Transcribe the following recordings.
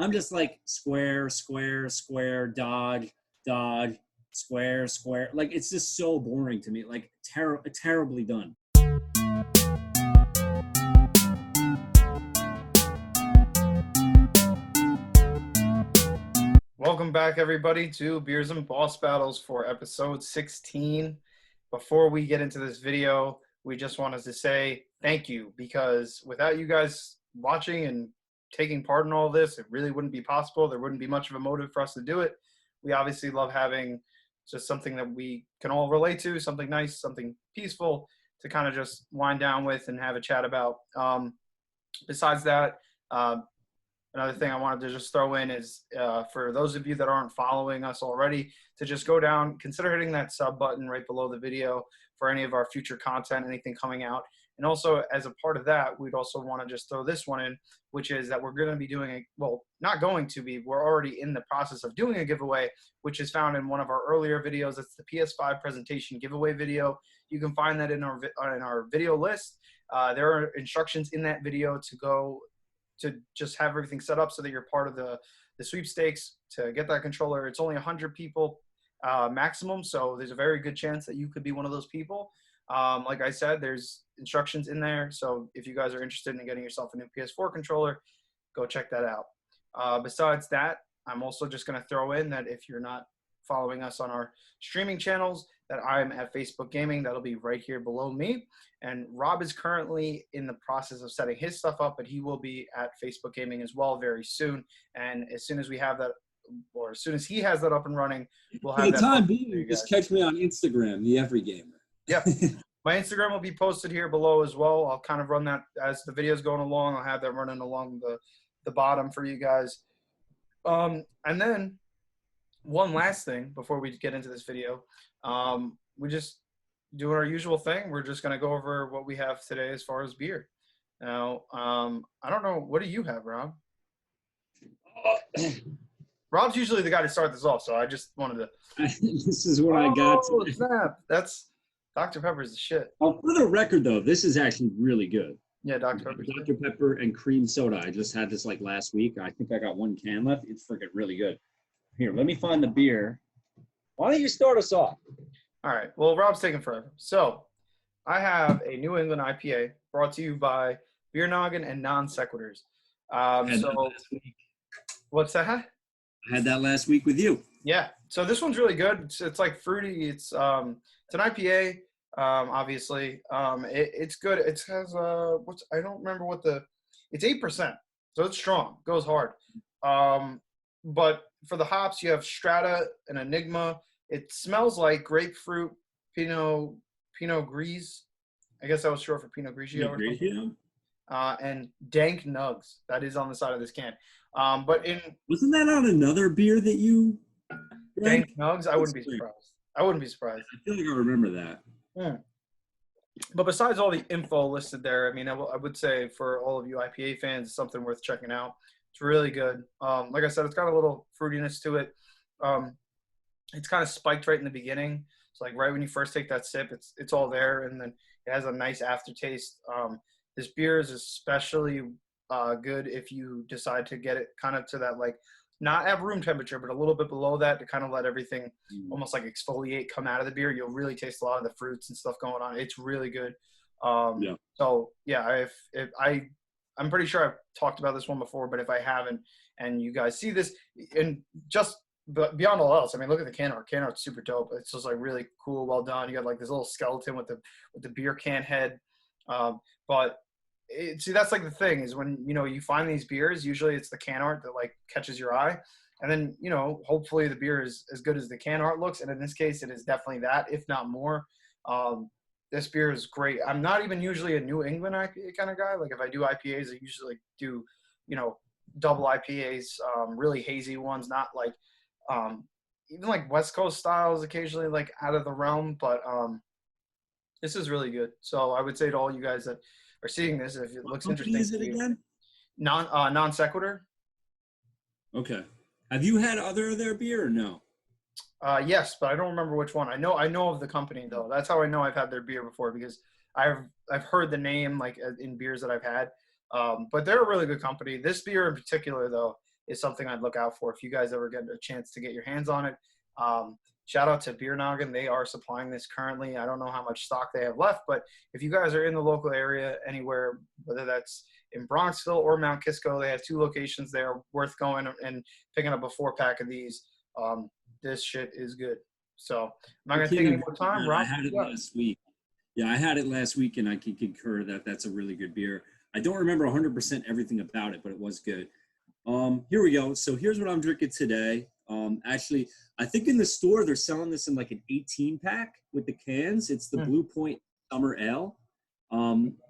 I'm just like square, square, square, dog, dog, square, square. Like it's just so boring to me. Like terribly done. Welcome back, everybody, to Beers and Boss Battles for episode 16. Before we get into this video, we just wanted to say thank you, because without you guys watching and taking part in all this, it really wouldn't be possible. There wouldn't be much of a motive for us to do it. We obviously love having just something that we can all relate to, something nice, something peaceful to kind of just wind down with and have a chat about. Besides that, another thing I wanted to just throw in is for those of you that aren't following us already, to just go down, consider hitting that sub button right below the video for any of our future content, anything coming out. And also, as a part of that, we'd also want to just throw this one in, which is that we're going to be doing not going to be, we're already in the process of doing a giveaway, which is found in one of our earlier videos. It's the PS5 presentation giveaway video. You can find that in our video list. There are instructions in that video to just have everything set up so that you're part of the sweepstakes to get that controller. It's only 100 people maximum, so there's a very good chance that you could be one of those people. Like I said, there's instructions in there, so if you guys are interested in getting yourself a new PS4 controller, go check that out. Besides that, I'm also just going to throw in that if you're not following us on our streaming channels, that I'm at Facebook Gaming. That'll be right here below me. And Rob is currently in the process of setting his stuff up, but he will be at Facebook Gaming as well very soon. And as soon as we have that, or as soon as he has that up and running, we'll have For that. the time being, just catch me on Instagram, the Every Gamer. Yeah. My Instagram will be posted here below as well. I'll kind of run that as the video's going along. I'll have that running along the bottom for you guys. And then one last thing before we get into this video. We just doing our usual thing. We're just going to go over what we have today as far as beer. Now, I don't know. What do you have, Rob? Rob's usually the guy to start this off, so I just wanted to. This is what I got. Oh, snap. That's Dr. Pepper's the shit. Oh, for the record, though, this is actually really good. Yeah, Dr. Pepper. Dr. Pepper and cream soda. I just had this like last week. I think I got one can left. It's freaking really good. Here, let me find the beer. Why don't you start us off? All right. Well, Rob's taking forever. So I have a New England IPA brought to you by Beer Noggin and Non Sequiturs. What's that? I had that last week with you. Yeah. So this one's really good. It's like fruity. It's an IPA. Obviously, it's good. It has I don't remember it's 8%. So it's strong. Goes hard. But for the hops, you have Strata and Enigma. It smells like grapefruit, Pinot Gris. I guess that was short for Pinot Grigio. And Dank Nugs. That is on the side of this can. Wasn't that on another beer that you drank? Dank Nugs? I wouldn't be surprised. I feel like I remember that. Yeah. But besides all the info listed there, I mean, I would say for all of you IPA fans, it's something worth checking out. It's really good. Like I said, it's got a little fruitiness to it. It's kind of spiked right in the beginning. So like right when you first take that sip, it's all there, and then it has a nice aftertaste. This beer is especially good if you decide to get it kind of to that, like, not at room temperature, but a little bit below that, to kind of let everything almost like exfoliate, come out of the beer. You'll really taste a lot of the fruits and stuff going on. It's really good. So yeah, I'm pretty sure I've talked about this one before, but if I haven't, and you guys see this, and just beyond all else, I mean, look at the can art. Can art's super dope. It's just like really cool, well done. You got like this little skeleton with the beer can head. See, that's like the thing is when, you find these beers, usually it's the can art that like catches your eye. And then, hopefully the beer is as good as the can art looks. And in this case, it is definitely that, if not more. This beer is great. I'm not even usually a New England IPA kind of guy. Like if I do IPAs, I usually do, double IPAs, really hazy ones, not like, even like West Coast styles occasionally, like out of the realm. But this is really good. So I would say to all you guys that are seeing this, if it looks interesting. What is it again? Non Sequitur. Okay. Have you had other of their beer or no? Yes, but I don't remember which one. I know of the company though. That's how I know I've had their beer before, because I've heard the name like in beers that I've had. But they're a really good company. This beer in particular though is something I'd look out for if you guys ever get a chance to get your hands on it. Shout out to Beer Noggin. They are supplying this currently. I don't know how much stock they have left, but if you guys are in the local area anywhere, whether that's in Bronxville or Mount Kisco, they have 2 locations there worth going and picking up a 4-pack of these. This shit is good. So I'm not going to take any more time. I had it last week. Yeah, I had it last week, and I can concur that that's a really good beer. I don't remember 100% everything about it, but it was good. Here we go. So here's what I'm drinking today. Actually, I think in the store they're selling this in like an 18-pack with the cans. It's the Blue Point Summer Ale.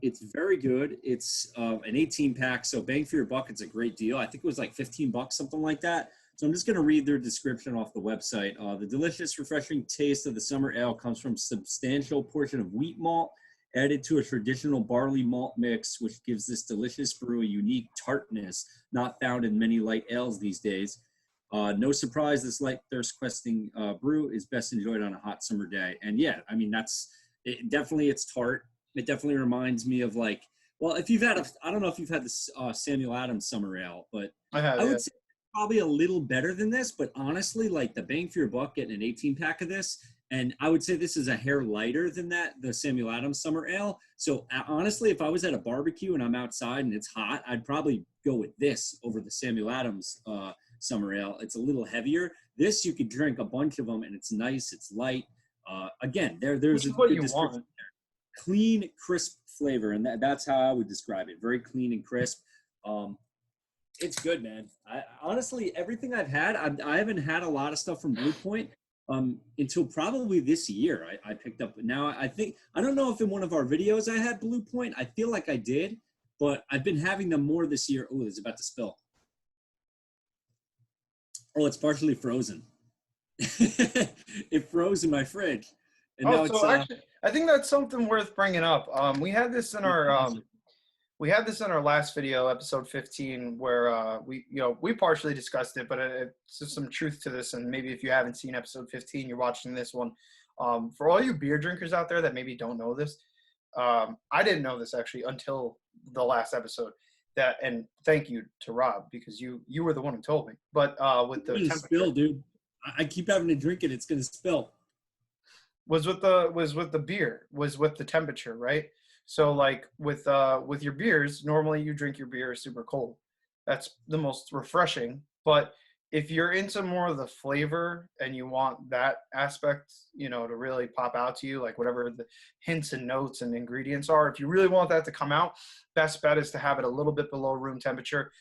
It's very good. It's an 18-pack, so bang for your buck. It's a great deal. I think it was like $15, something like that. So I'm just going to read their description off the website. The delicious, refreshing taste of the summer ale comes from a substantial portion of wheat malt added to a traditional barley malt mix, which gives this delicious brew a unique tartness not found in many light ales these days. No surprise, this light thirst-questing brew is best enjoyed on a hot summer day. And yeah, I mean, it's tart. It definitely reminds me of like, well, if you've had I don't know if you've had this Samuel Adams Summer Ale, but I would say probably a little better than this. But honestly, like the bang for your buck, getting an 18-pack of this, and I would say this is a hair lighter than that, the Samuel Adams Summer Ale. So honestly, if I was at a barbecue and I'm outside and it's hot, I'd probably go with this over the Samuel Adams Summer Ale. It's a little heavier. This, you could drink a bunch of them, and it's nice. It's light. Again, there's a good description there. Clean, crisp flavor, and that's how I would describe it. Very clean and crisp. It's good, man. I honestly, everything I've had, I haven't had a lot of stuff from Blue Point until probably this year. I picked up. Now I think, I don't know if in one of our videos I had Blue Point. I feel like I did, but I've been having them more this year. Oh, it's about to spill. Oh, it's partially frozen. It froze in my fridge. And now so actually, I think that's something worth bringing up. We had this in our last video, episode 15, where we partially discussed it, but it's just some truth to this. And maybe if you haven't seen episode 15, you're watching this one. For all you beer drinkers out there that maybe don't know this, I didn't know this actually until the last episode. And thank you to Rob, because you were the one who told me. But with the temperature, spill, dude. I keep having to drink it. It's gonna spill. Was with the beer, was with the temperature, right? So like with your beers, normally you drink your beer super cold. That's the most refreshing. But if you're into more of the flavor and you want that aspect, to really pop out to you, like whatever the hints and notes and ingredients are, if you really want that to come out, best bet is to have it a little bit below room temperature.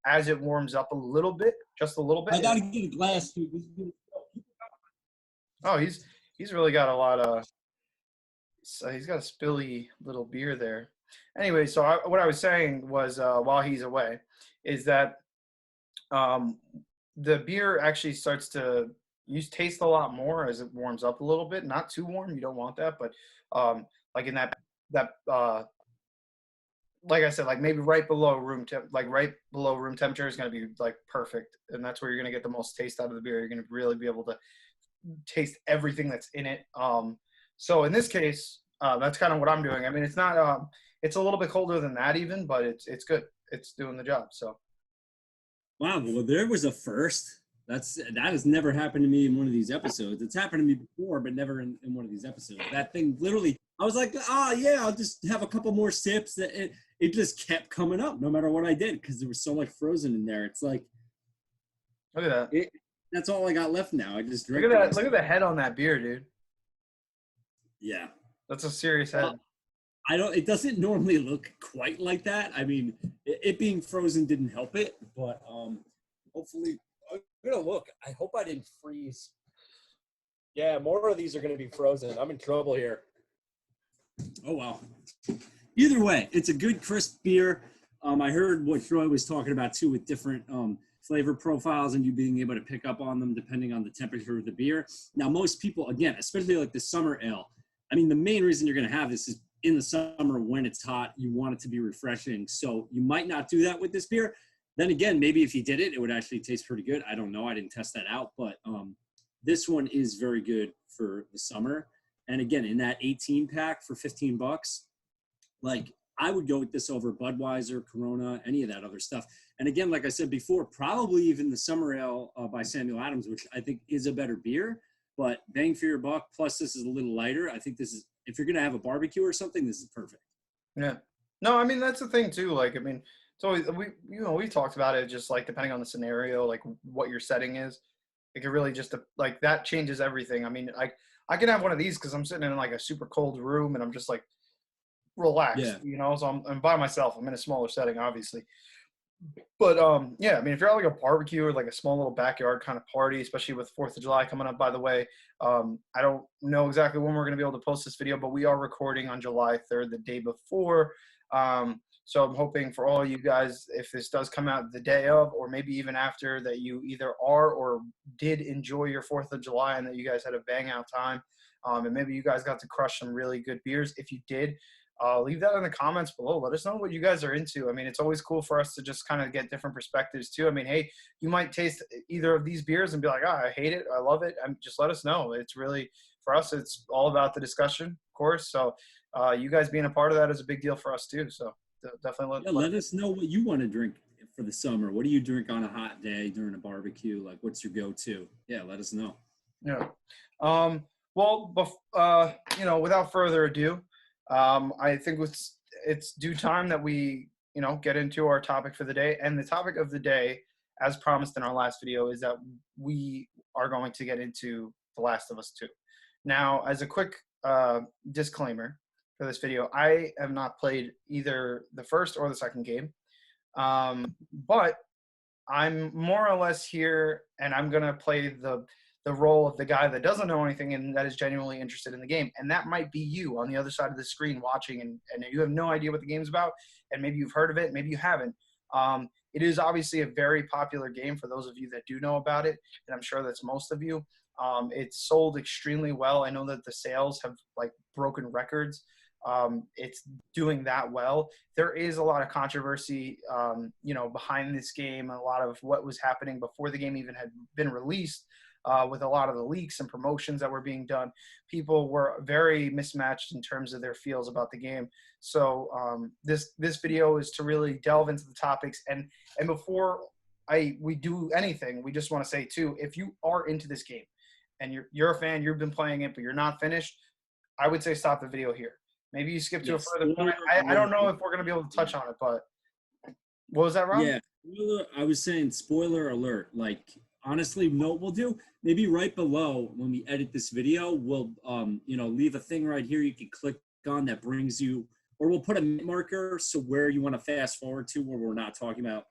As it warms up a little bit, just a little bit. I gotta get a glass, dude. Oh, he's really got a lot of. He's got a spilly little beer there. Anyway, so what I was saying was, while he's away, is that the beer actually starts to taste a lot more as it warms up a little bit. Not too warm, you don't want that, but like in that like I said, like maybe right below room temperature is going to be like perfect, and that's where you're going to get the most taste out of the beer. You're going to really be able to taste everything that's in it. So in this case, that's kind of what I'm doing. I mean, it's not, it's a little bit colder than that even, but it's good. It's doing the job. So. Wow. Well, there was a first. That has never happened to me in one of these episodes. It's happened to me before, but never in one of these episodes. That thing literally, I was like, yeah, I'll just have a couple more sips. It just kept coming up no matter what I did, because there was so much frozen in there. It's like, look at that. That's all I got left now. I just drink. Look at that. Look at the head on that beer, dude. Yeah. That's a serious head. It doesn't normally look quite like that. I mean, it being frozen didn't help it, but hopefully, I'm gonna look. I hope I didn't freeze. Yeah, more of these are gonna be frozen. I'm in trouble here. Oh wow. Either way, it's a good crisp beer. I heard what Troy was talking about too, with different flavor profiles and you being able to pick up on them depending on the temperature of the beer. Now, most people, again, especially like the summer ale, I mean, the main reason you're going to have this is in the summer when it's hot, you want it to be refreshing. So you might not do that with this beer. Then again, maybe if you did it, it would actually taste pretty good. I don't know. I didn't test that out, but this one is very good for the summer. And again, in that 18 pack for $15, like I would go with this over Budweiser, Corona, any of that other stuff. And again, like I said before, probably even the Summer Ale by Samuel Adams, which I think is a better beer. But bang for your buck. Plus, this is a little lighter. I think this is, if you're gonna have a barbecue or something, this is perfect. Yeah. No, I mean that's the thing too. Like, I mean, it's always we talked about it just like depending on the scenario, like what your setting is. It could really just like that changes everything. I mean, I can have one of these because I'm sitting in like a super cold room and I'm just like relaxed, Yeah. you know. So I'm by myself. I'm in a smaller setting, obviously. But yeah, I mean, if you're at like a barbecue or like a small little backyard kind of party, especially with 4th of July coming up, by the way, I don't know exactly when we're going to be able to post this video, but we are recording on July 3rd, the day before. So I'm hoping for all you guys, if this does come out the day of, or maybe even after, that you either are or did enjoy your 4th of July and that you guys had a bang out time. And maybe you guys got to crush some really good beers. If you did, leave that in the comments below. Let us know what you guys are into. I mean, it's always cool for us to just kind of get different perspectives too. I mean, hey, you might taste either of these beers and be like, I hate it, I love it. Just let us know. It's really, for us, it's all about the discussion, of course. So you guys being a part of that is a big deal for us too. So definitely Let us know what you want to drink for the summer. What do you drink on a hot day during a barbecue? Like, what's your go-to? Yeah, let us know. Yeah. Well, without further ado, I think it's due time that we, get into our topic for the day. And the topic of the day, as promised in our last video, is that we are going to get into The Last of Us 2. Now, as a quick disclaimer for this video, I have not played either the first or the second game, but I'm more or less here, and I'm going to play the role of the guy that doesn't know anything and that is genuinely interested in the game. And that might be you on the other side of the screen watching, and you have no idea what the game's about, and maybe you've heard of it, maybe you haven't. It is obviously a very popular game for those of you that do know about it, and I'm sure that's most of you. It's sold extremely well. I know that the sales have like broken records. It's doing that well. There is a lot of controversy, behind this game, and a lot of what was happening before the game even had been released. With a lot of the leaks and promotions that were being done, people were very mismatched in terms of their feels about the game. So this video is to really delve into the topics. And before we do anything, we just want to say too, if you are into this game and you're a fan, you've been playing it, but you're not finished, I would say stop the video here. Maybe you skip to a further point. I don't know if we're going to be able to touch on it, but what was that, Rob? Yeah, I was saying spoiler alert. Like, honestly, no, we'll do maybe right below when we edit this video, we'll leave a thing right here you can click on that brings you, or we'll put a marker so where you want to fast forward to where we're not talking about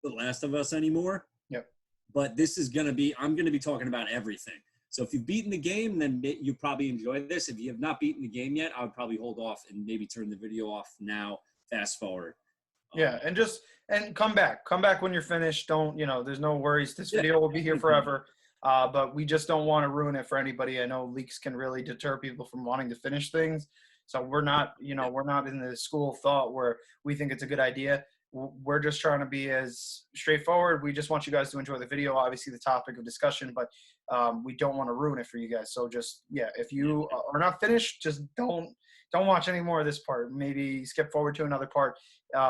The Last of Us anymore. Yep. But this is I'm gonna be talking about everything. So if you've beaten the game, then you probably enjoy this. If you have not beaten the game yet, I would probably hold off and maybe turn the video off now, fast forward. Yeah, and come back when you're finished. Don't, there's no worries. This video will be here forever, but we just don't want to ruin it for anybody. I know leaks can really deter people from wanting to finish things, so we're not in the school of thought where we think it's a good idea. We're just trying to be as straightforward. We just want you guys to enjoy the video, obviously the topic of discussion, but we don't want to ruin it for you guys. So just, if you are not finished, just don't watch any more of this part. Maybe skip forward to another part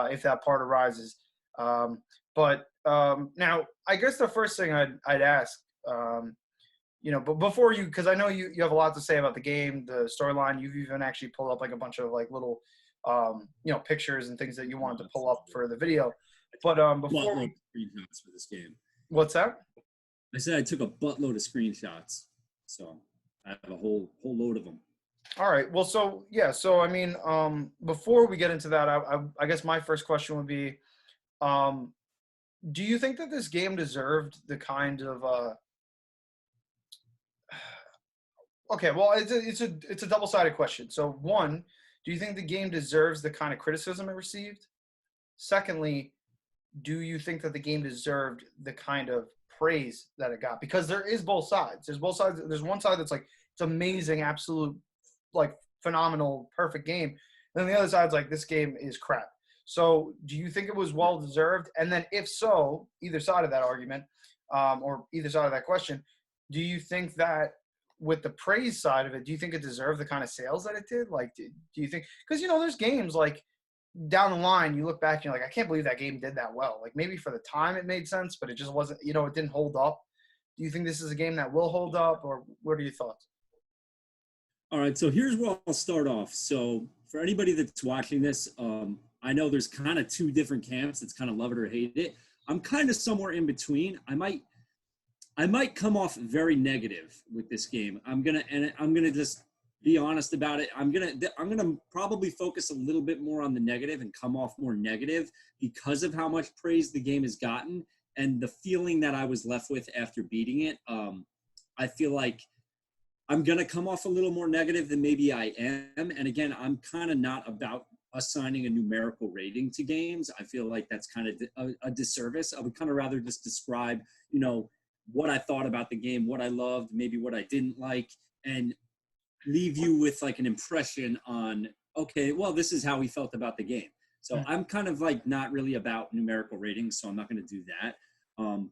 if that part arises. But now, I guess the first thing I'd ask, but before because I know you have a lot to say about the game, the storyline. You've even actually pulled up like a bunch of like little, pictures and things that you wanted to pull up for the video. But before screenshots for this game. What's that? I said I took a buttload of screenshots, so I have a whole load of them. All right. Well, so I mean, before we get into that, I guess my first question would be, do you think that this game deserved the kind of okay, well, it's a double-sided question. So one, do you think the game deserves the kind of criticism it received? Secondly, do you think that the game deserved the kind of praise that it got? Because there is both sides. There's both sides. There's one side that's like, it's amazing, absolute, like phenomenal, perfect game. And then the other side's like, this game is crap. So do you think it was well deserved? And then if so, either side of that argument, or either side of that question, do you think that with the praise side of it, do you think it deserved the kind of sales that it did? Like, do you think, because, there's games like down the line, you look back and you're like, I can't believe that game did that well. Like maybe for the time it made sense, but it just wasn't, it didn't hold up. Do you think this is a game that will hold up, or what are your thoughts? All right, so here's where I'll start off. So for anybody that's watching this, I know there's kind of two different camps. It's kind of love it or hate it. I'm kind of somewhere in between. I might come off very negative with this game. I'm gonna just be honest about it. I'm gonna probably focus a little bit more on the negative and come off more negative because of how much praise the game has gotten and the feeling that I was left with after beating it. I feel like I'm going to come off a little more negative than maybe I am. And again, I'm kind of not about assigning a numerical rating to games. I feel like that's kind of a disservice. I would kind of rather just describe, what I thought about the game, what I loved, maybe what I didn't like, and leave you with like an impression on, okay, well, this is how we felt about the game. So I'm kind of like not really about numerical ratings, so I'm not going to do that.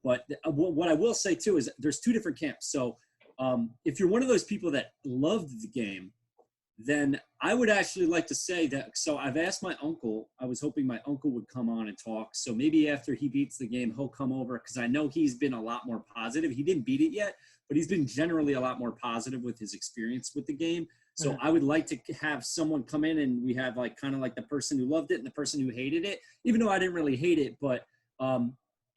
But what I will say too is there's two different camps. So if you're one of those people that loved the game, then I would actually like to say that, so I've asked my uncle, I was hoping my uncle would come on and talk. So maybe after he beats the game, he'll come over because I know he's been a lot more positive. He didn't beat it yet, but he's been generally a lot more positive with his experience with the game. So I would like to have someone come in and we have like kind of like the person who loved it and the person who hated it, even though I didn't really hate it. But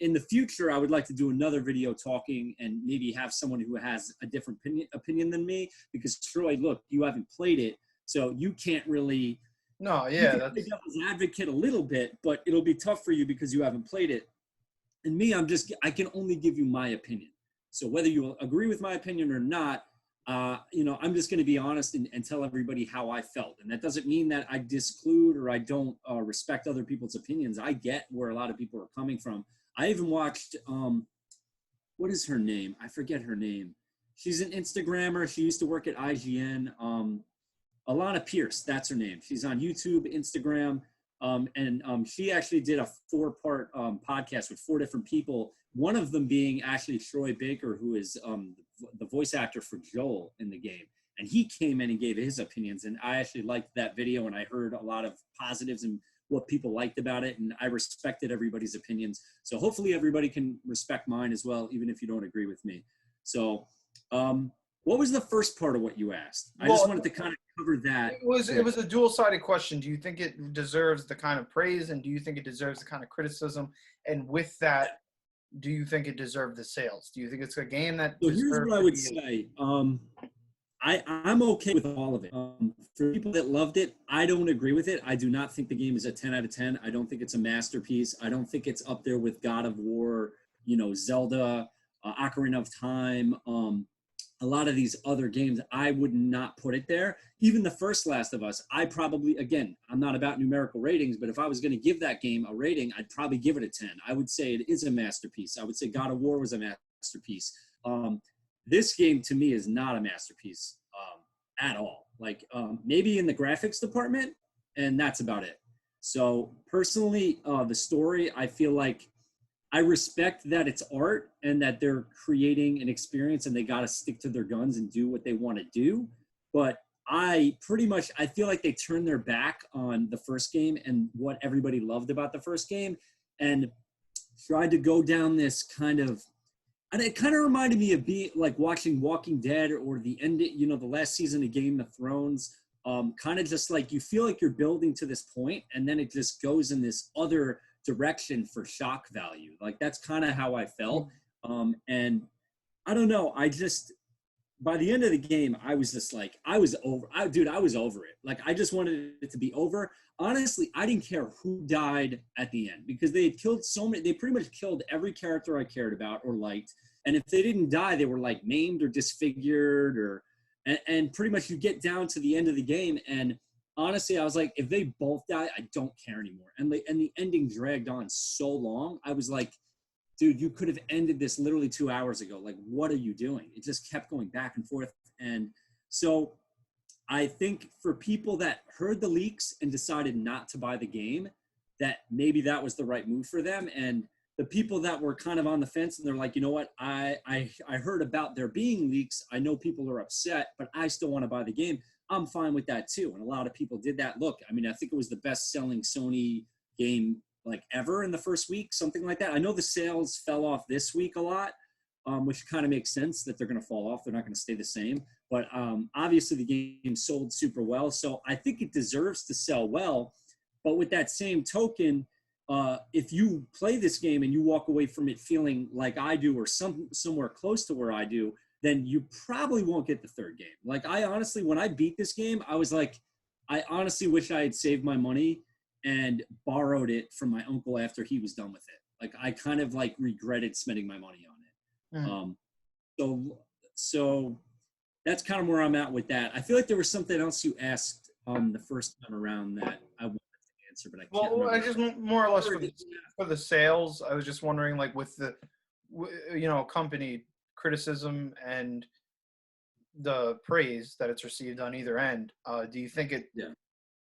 in the future, I would like to do another video talking and maybe have someone who has a different opinion than me, because Troy, look, you haven't played it, so you can't really. No, You yeah, can that's play devil's advocate a little bit, but it'll be tough for you because you haven't played it. And me, I can only give you my opinion. So whether you agree with my opinion or not, I'm just going to be honest and tell everybody how I felt. And that doesn't mean that I disclude or I don't respect other people's opinions. I get where a lot of people are coming from. I even watched, what is her name? I forget her name. She's an Instagrammer. She used to work at IGN. Alana Pierce, that's her name. She's on YouTube, Instagram, and she actually did a 4-part podcast with 4 different people, one of them being actually Troy Baker, who is the voice actor for Joel in the game. And he came in and gave his opinions, and I actually liked that video, and I heard a lot of positives and what people liked about it, and I respected everybody's opinions. So hopefully everybody can respect mine as well, even if you don't agree with me. So what was the first part of what you asked? I just wanted to kind of cover that. It was a dual-sided question. Do you think it deserves the kind of praise, and do you think it deserves the kind of criticism? And with that, do you think it deserved the sales? Do you think it's a game that So here's what I would say. I'm okay with all of it. For people that loved it, I don't agree with it. I do not think the game is a 10 out of 10. I don't think it's a masterpiece. I don't think it's up there with God of War, Zelda, Ocarina of Time, a lot of these other games. I would not put it there. Even the first Last of Us, I probably, again, I'm not about numerical ratings, but if I was going to give that game a rating, I'd probably give it a 10. I would say it is a masterpiece. I would say God of War was a masterpiece. This game to me is not a masterpiece at all. Like maybe in the graphics department, and that's about it. So personally, the story, I feel like I respect that it's art and that they're creating an experience and they got to stick to their guns and do what they want to do. But I feel like they turned their back on the first game and what everybody loved about the first game and tried to go down this kind of, and it kind of reminded me of being like watching Walking Dead or the end, the last season of Game of Thrones. Kind of just like you feel like you're building to this point and then it just goes in this other direction for shock value. Like that's kind of how I felt. And I don't know. By the end of the game, I was just like, I was over it. Like I just wanted it to be over. Honestly, I didn't care who died at the end because they had killed they pretty much killed every character I cared about or liked. And if they didn't die, they were like maimed or disfigured and pretty much you get down to the end of the game. And honestly, I was like, if they both die, I don't care anymore. And the ending dragged on so long. I was like, dude, you could have ended this literally 2 hours ago. Like, what are you doing? It just kept going back and forth. And so I think for people that heard the leaks and decided not to buy the game, that maybe that was the right move for them. And the people that were kind of on the fence and they're like, you know what, I heard about there being leaks. I know people are upset, but I still want to buy the game. I'm fine with that too. And a lot of people did that. Look, I mean, I think it was the best-selling Sony game like ever in the first week, something like that. I know the sales fell off this week a lot, which kind of makes sense that they're going to fall off. They're not going to stay the same. But obviously the game sold super well. So I think it deserves to sell well. But with that same token, if you play this game and you walk away from it feeling like I do or somewhere close to where I do, then you probably won't get the third game. Like, I honestly, when I beat this game, I was like, I honestly wish I had saved my money and borrowed it from my uncle after he was done with it. Like, I kind of like regretted spending my money on it. So that's kind of where I'm at with that. I feel like there was something else you asked the first time around that I wanted to answer, but I can't remember. I just more or less for the sales. I was just wondering, like, with the company criticism and the praise that it's received on either end, do you think it,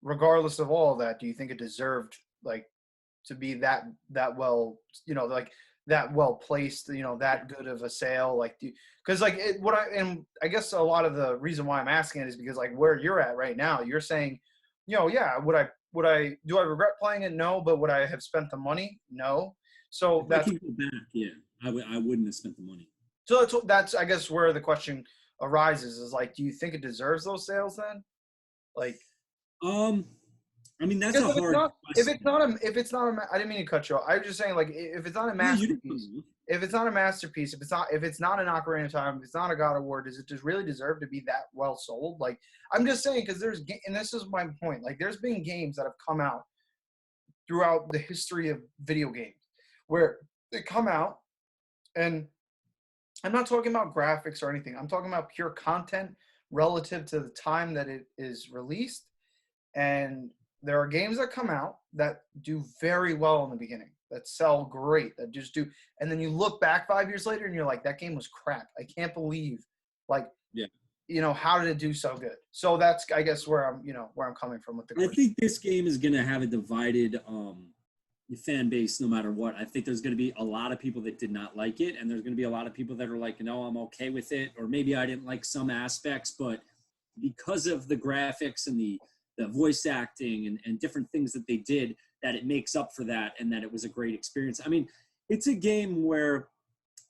regardless of all of that, do you think it deserved like to be that well, like that well placed, that good of a sale? Like, because like I guess a lot of the reason why I'm asking it is because like where you're at right now, you're saying, would I regret playing it? No. But would I have spent the money? No. So if I can go back, I wouldn't have spent the money. So that's I guess where the question arises is like, do you think it deserves those sales then? Like, I mean, that's a hard question. If it's not a, I didn't mean to cut you off. I was just saying, like, if it's not a masterpiece, if it's not an Ocarina of Time, if it's not a God of War, does it just really deserve to be that well sold? Like, I'm just saying, because and this is my point, like, there's been games that have come out throughout the history of video games where they come out, and I'm not talking about graphics or anything. I'm talking about pure content relative to the time that it is released. And there are games that come out that do very well in the beginning, that sell great, that just do. And then you look back 5 years later and you're like, that game was crap. I can't believe, like, how did it do so good? So that's, I guess, where I'm coming from with the question. I think this game is going to have a divided fan base no matter what. I think there's going to be a lot of people that did not like it, and there's going to be a lot of people that are like, no, I'm okay with it, or maybe I didn't like some aspects, but because of the graphics and the voice acting and different things that they did, that it makes up for that, and that it was a great experience. I mean, it's a game where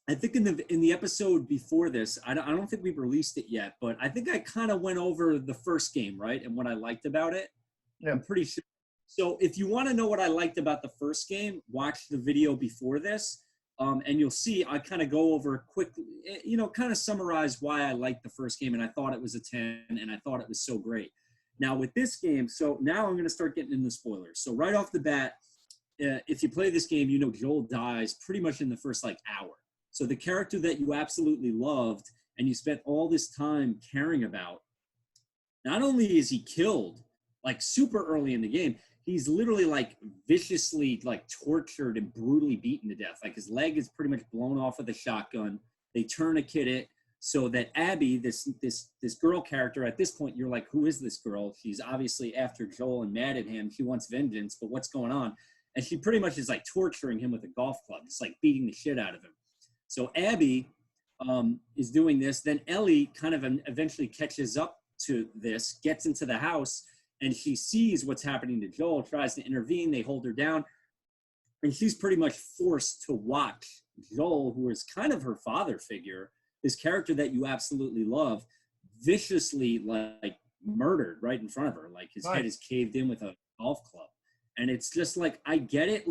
I think in the episode before this, I don't think we've released it yet, but I think I kind of went over the first game, right, and what I liked about it. Yeah. I'm pretty sure. So if you want to know what I liked about the first game, watch the video before this, and you'll see I kind of go over quickly, kind of summarize why I liked the first game, and I thought it was a 10, and I thought it was so great. Now with this game, so now I'm going to start getting into spoilers. So right off the bat, if you play this game, Joel dies pretty much in the first hour. So the character that you absolutely loved and you spent all this time caring about, not only is he killed super early in the game, he's literally viciously tortured and brutally beaten to death. His leg is pretty much blown off with a shotgun. They tourniquet it so that Abby, this girl character, at this point you're like, who is this girl? She's obviously after Joel and mad at him. She wants vengeance, but what's going on? And she pretty much is torturing him with a golf club. It's beating the shit out of him. So Abby is doing this. Then Ellie kind of eventually catches up to this, gets into the house, and she sees what's happening to Joel, tries to intervene. They hold her down. And she's pretty much forced to watch Joel, who is kind of her father figure, this character that you absolutely love, viciously murdered right in front of her. His head is caved in with a golf club. And it's just I get it.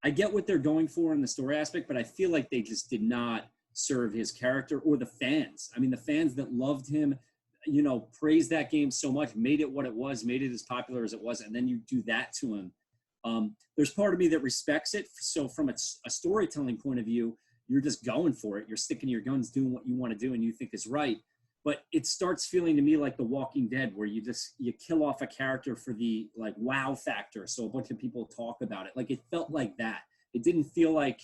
I get what they're going for in the story aspect, but I feel like they just did not serve his character or the fans. I mean, the fans that loved him, praised that game so much, made it what it was, made it as popular as it was, and then you do that to him. There's part of me that respects it. So from a storytelling point of view, you're just going for it. You're sticking to your guns, doing what you want to do and you think is right. But it starts feeling to me like The Walking Dead, where you kill off a character for the wow factor. So a bunch of people talk about it. It felt like that. It didn't feel like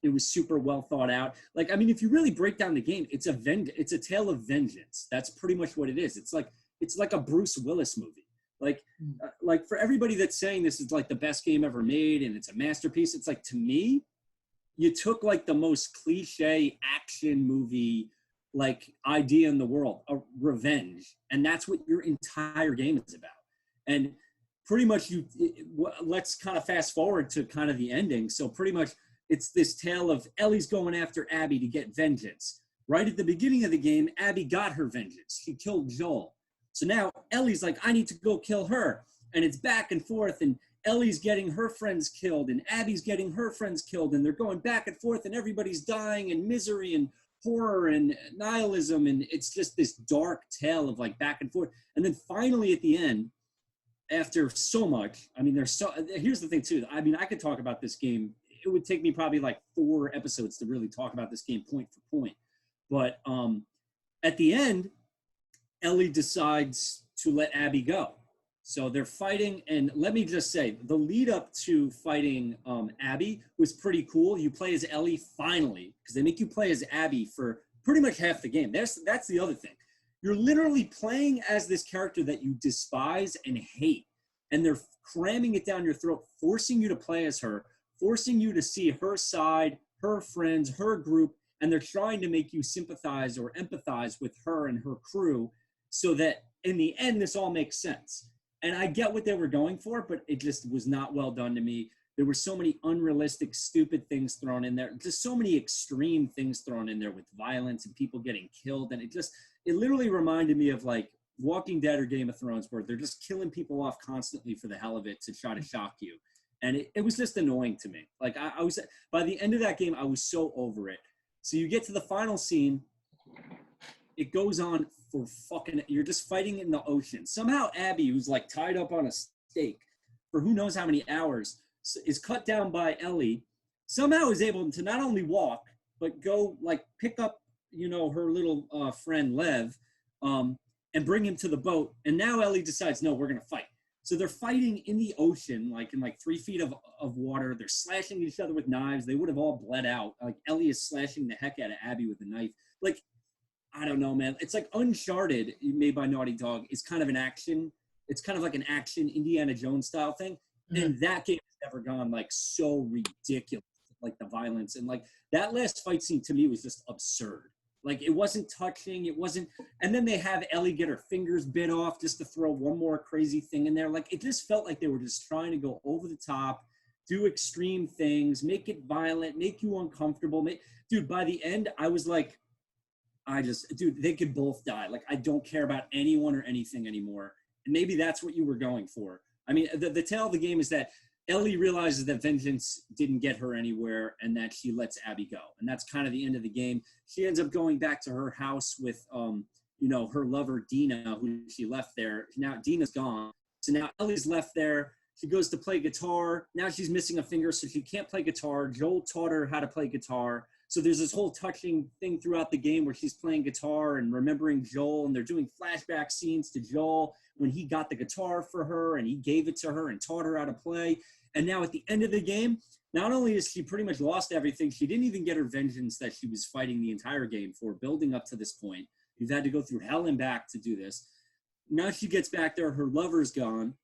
it was super well thought out. If you really break down the game, it's a tale of vengeance. That's pretty much what it is. It's like a Bruce Willis movie. For everybody that's saying this is the best game ever made and it's a masterpiece, it's to me, you took the most cliche action movie, like idea in the world, a revenge, and that's what your entire game is about. And pretty much let's kind of fast forward to kind of the ending. So pretty much it's this tale of Ellie's going after Abby to get vengeance. Right at the beginning of the game, Abby got her vengeance. She killed Joel. So now Ellie's like, I need to go kill her. And it's back and forth, and Ellie's getting her friends killed, and Abby's getting her friends killed, and they're going back and forth, and everybody's dying, and misery and horror and nihilism, and it's just this dark tale of like back and forth. And then finally at the end, after so much, I mean, here's the thing too. I mean, I could talk about this game. It would take me probably like 4 episodes to really talk about this game point for point. But at the end, Ellie decides to let Abby go. So they're fighting, and let me just say, the lead up to fighting Abby was pretty cool. You play as Ellie finally, because they make you play as Abby for pretty much half the game. That's the other thing. You're literally playing as this character that you despise and hate, and they're cramming it down your throat, forcing you to play as her, forcing you to see her side, her friends, her group, and they're trying to make you sympathize or empathize with her and her crew so that in the end, this all makes sense. And I get what they were going for, but it just was not well done to me. There were so many unrealistic, stupid things thrown in there. Just so many extreme things thrown in there with violence and people getting killed. And it literally reminded me of like Walking Dead or Game of Thrones, where they're just killing people off constantly for the hell of it to try to shock you. And it was just annoying to me. Like I was, by the end of that game, I was so over it. So you get to the final scene. It goes on for you're just fighting in the ocean. Somehow Abby, who's like tied up on a stake for who knows how many hours, is cut down by Ellie, somehow is able to not only walk, but go like pick up, her little friend Lev, and bring him to the boat. And now Ellie decides, no, we're going to fight. So they're fighting in the ocean, like in like 3 feet of water. They're slashing each other with knives. They would have all bled out. Like Ellie is slashing the heck out of Abby with a knife. Like, I don't know, man. It's like Uncharted, made by Naughty Dog, is kind of an action. It's kind of like an action Indiana Jones style thing. Mm-hmm. And that game has never gone like so ridiculous, like the violence. And like that last fight scene to me was just absurd. Like it wasn't touching. It wasn't. And then they have Ellie get her fingers bit off just to throw one more crazy thing in there. Like it just felt like they were just trying to go over the top, do extreme things, make it violent, make you uncomfortable. Dude, by the end, I was like, they could both die. Like, I don't care about anyone or anything anymore. And maybe that's what you were going for. I mean, the tale of the game is that Ellie realizes that vengeance didn't get her anywhere and that she lets Abby go. And that's kind of the end of the game. She ends up going back to her house with, her lover, Dina, who she left there. Now Dina's gone. So now Ellie's left there. She goes to play guitar. Now she's missing a finger, so she can't play guitar. Joel taught her how to play guitar. So there's this whole touching thing throughout the game where she's playing guitar and remembering Joel, and they're doing flashback scenes to Joel when he got the guitar for her and he gave it to her and taught her how to play. And now at the end of the game, not only is she pretty much lost everything, she didn't even get her vengeance that she was fighting the entire game for, building up to this point. You've had to go through hell and back to do this. Now she gets back there, her lover's gone,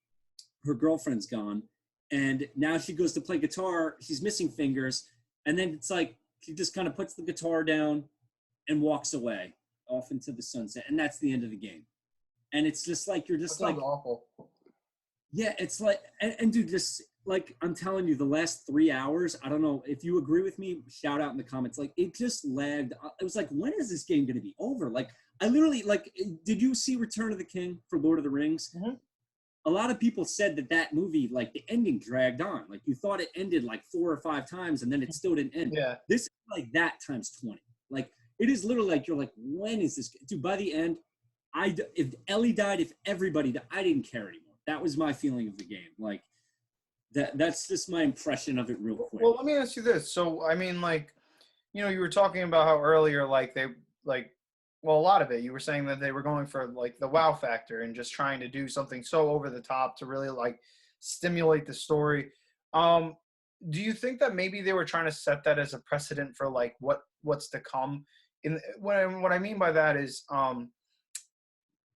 her girlfriend's gone, and now she goes to play guitar, she's missing fingers, and then it's like, she just kind of puts the guitar down and walks away off into the sunset. And that's the end of the game. And it's just like, you're just like, awful. Yeah, it's like, and dude, just like, I'm telling you, the last 3 hours, I don't know if you agree with me, shout out in the comments. Like, it just lagged. It was like, when is this game going to be over? Like, I literally, like, did you see Return of the King for Lord of the Rings? Mm-hmm. A lot of people said that movie, like the ending dragged on. Like you thought it ended like 4 or 5 times and then it still didn't end. Yeah. This is like that times 20. Like it is literally like, you're like, when is this? Dude, by the end, if Ellie died, if everybody died, I didn't care anymore. That was my feeling of the game. Like that's just my impression of it real quick. Well, let me ask you this. So, I mean, like, you were talking about how earlier, like a lot of it, you were saying that they were going for like the wow factor and just trying to do something so over the top to really like stimulate the story. Do you think that maybe they were trying to set that as a precedent for like what's to come? What I mean by that is,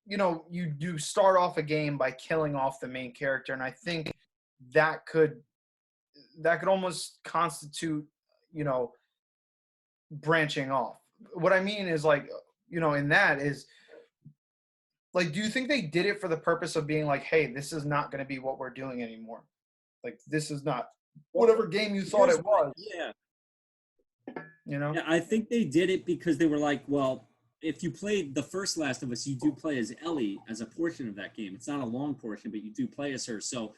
you do start off a game by killing off the main character, and I think that could almost constitute, branching off. What I mean is like, in that is, like, do you think they did it for the purpose of being like, hey, this is not going to be what we're doing anymore? Like, this is not whatever game you thought it was. Yeah. You know? Yeah, I think they did it because they were like, well, if you played the first Last of Us, you do play as Ellie as a portion of that game. It's not a long portion, but you do play as her. So